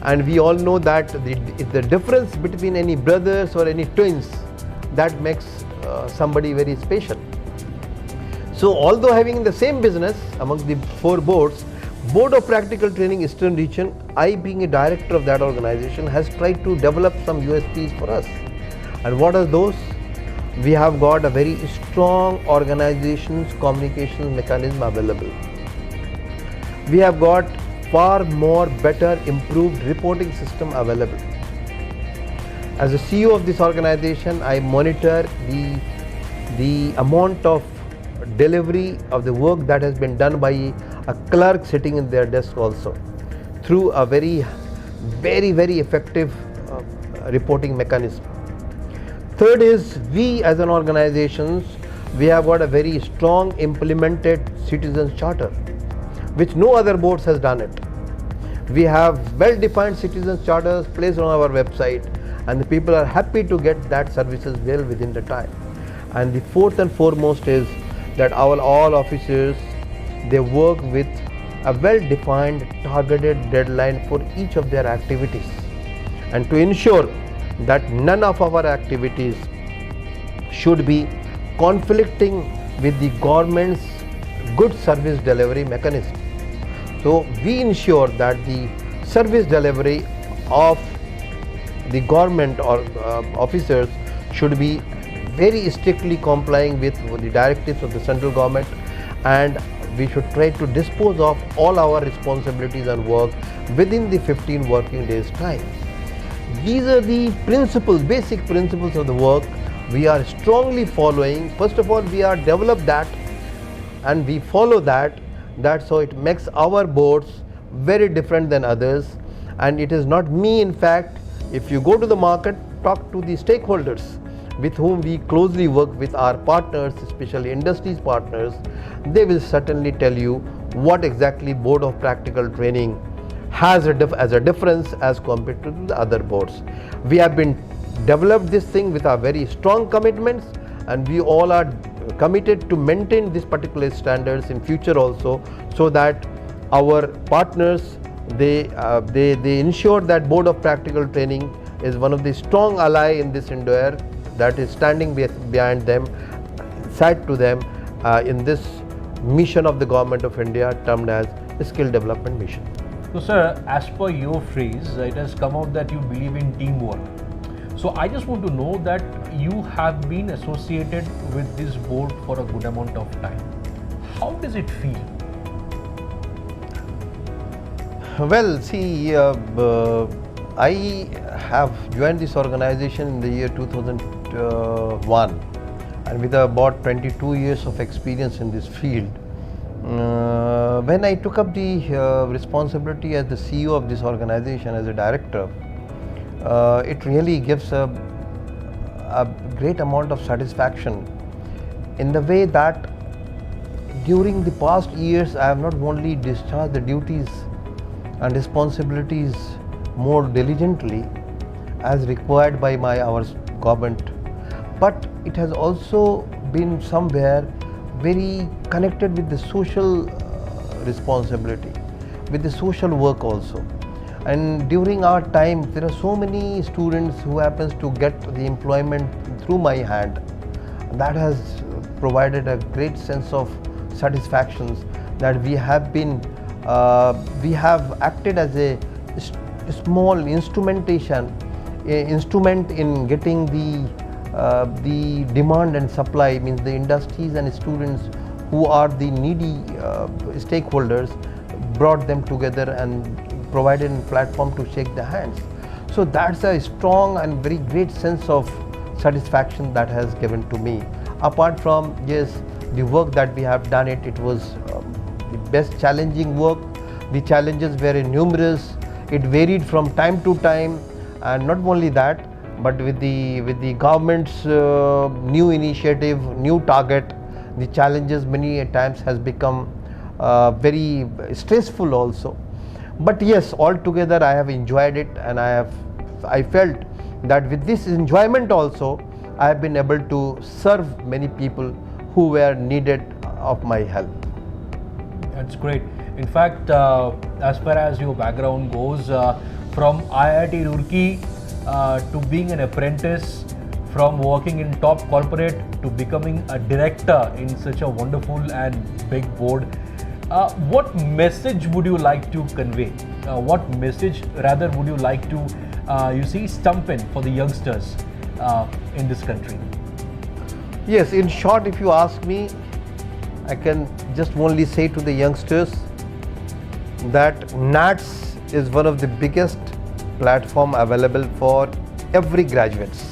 B: And we all know that the difference between any brothers or any twins, that makes somebody very special. So although having the same business among the 4 boards, Board of Practical Training Eastern Region, I being a director of that organization, has tried to develop some USPs for us. And what are those? We have got a very strong organization's communication mechanism available. We have got far more better improved reporting system available. As a CEO of this organization, I monitor the amount of delivery of the work that has been done by a clerk sitting in their desk also, through a very effective reporting mechanism. Third is, we as an organization, we have got a very strong implemented citizens charter, which no other boards has done it. We have well-defined citizens charters placed on our website, and the people are happy to get that services well within the time. And the fourth and foremost is that our all officers, they work with a well-defined targeted deadline for each of their activities, and to ensure that none of our activities should be conflicting with the government's good service delivery mechanism. So we ensure that the service delivery of the government or officers should be very strictly complying with the directives of the central government, and we should try to dispose of all our responsibilities and work within the 15 working days time. These are the principles, basic principles of the work we are strongly following. First of all, we are developed that and we follow that. That's how it makes our boards very different than others. And it is not me, in fact, if you go to the market, talk to the stakeholders with whom we closely work with our partners, especially industries partners, they will certainly tell you what exactly Board of Practical Training has as a difference as compared to the other boards. We have been developed this thing with our very strong commitments, and we all are committed to maintain these particular standards in future also, so that our partners, they ensure that Board of Practical Training is one of the strong ally in this endeavor that is standing behind them, side to them in this mission of the Government of India termed as Skill Development Mission.
A: So sir, as per your phrase, it has come out that you believe in teamwork. So I just want to know that you have been associated with this board for a good amount of time. How does it feel?
B: Well, see, I have joined this organization in the year 2001, and with about 22 years of experience in this field. When I took up the responsibility as the CEO of this organization, as a director, it really gives a great amount of satisfaction in the way that during the past years I have not only discharged the duties and responsibilities more diligently as required by our government, but it has also been somewhere very connected with the social responsibility, with the social work also. And during our time, there are so many students who happens to get the employment through my hand. That has provided a great sense of satisfactions that we have acted as a small instrument in getting the demand and supply, means the industries and students who are the needy stakeholders, brought them together and provided a platform to shake their hands. So that's a strong and very great sense of satisfaction that has given to me. Apart from, yes, the work that we have done, it was the best challenging work. The challenges were numerous. It varied from time to time, and not only that, but with the government's new initiative, new target, the challenges many a times has become very stressful also. But yes, altogether I have enjoyed it, and I felt that with this enjoyment also I have been able to serve many people who were needed of my help.
A: That's great. In fact, as far as your background goes, from IIT Roorkee to being an apprentice, from working in top corporate to becoming a director in such a wonderful and big board, what message would you like to convey? What message rather would you like to, stump in for the youngsters in this country?
B: Yes, in short, if you ask me, I can just only say to the youngsters that NATS is one of the biggest platform available for every graduates.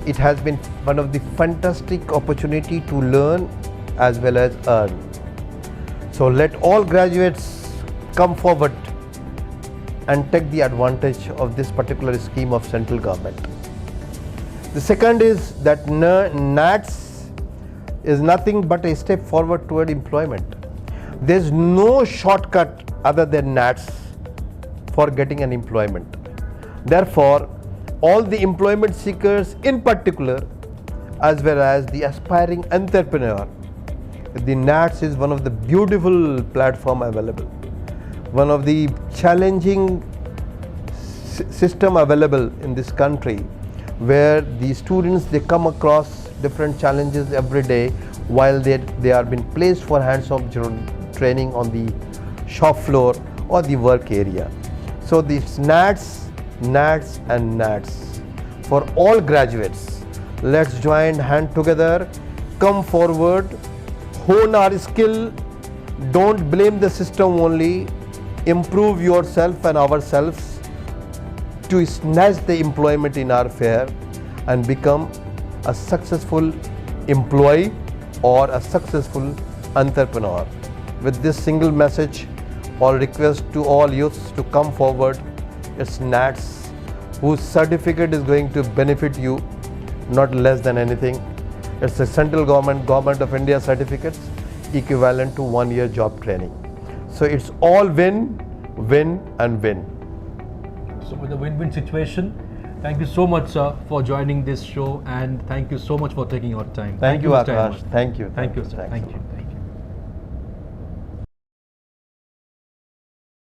B: It has been one of the fantastic opportunity to learn as well as earn. So let all graduates come forward and take the advantage of this particular scheme of central government. The second is that NATS is nothing but a step forward toward employment. There is no shortcut other than NATS for getting an employment. Therefore, all the employment seekers in particular, as well as the aspiring entrepreneur, the NATS is one of the beautiful platform available, one of the challenging system available in this country, where the students, they come across different challenges every day while they are being placed for hands-on training on the shop floor or the work area. So this NATS and NATS for all graduates. Let's join hand together, come forward, hone our skill, don't blame the system only, improve yourself and ourselves to snatch the employment in our fair and become a successful employee or a successful entrepreneur. With this single message, or request to all youths to come forward, it's NATS, whose certificate is going to benefit you not less than anything. It's a central government of India certificates equivalent to 1 year job training. So it's all win, win and win.
A: So with a win-win situation, thank you so much, sir, for joining this show, and thank you so much for taking your time.
B: Thank you,
A: Mr.
B: Akash.
A: Ahmed.
B: Thank you.
A: Thank you, sir. Thank you.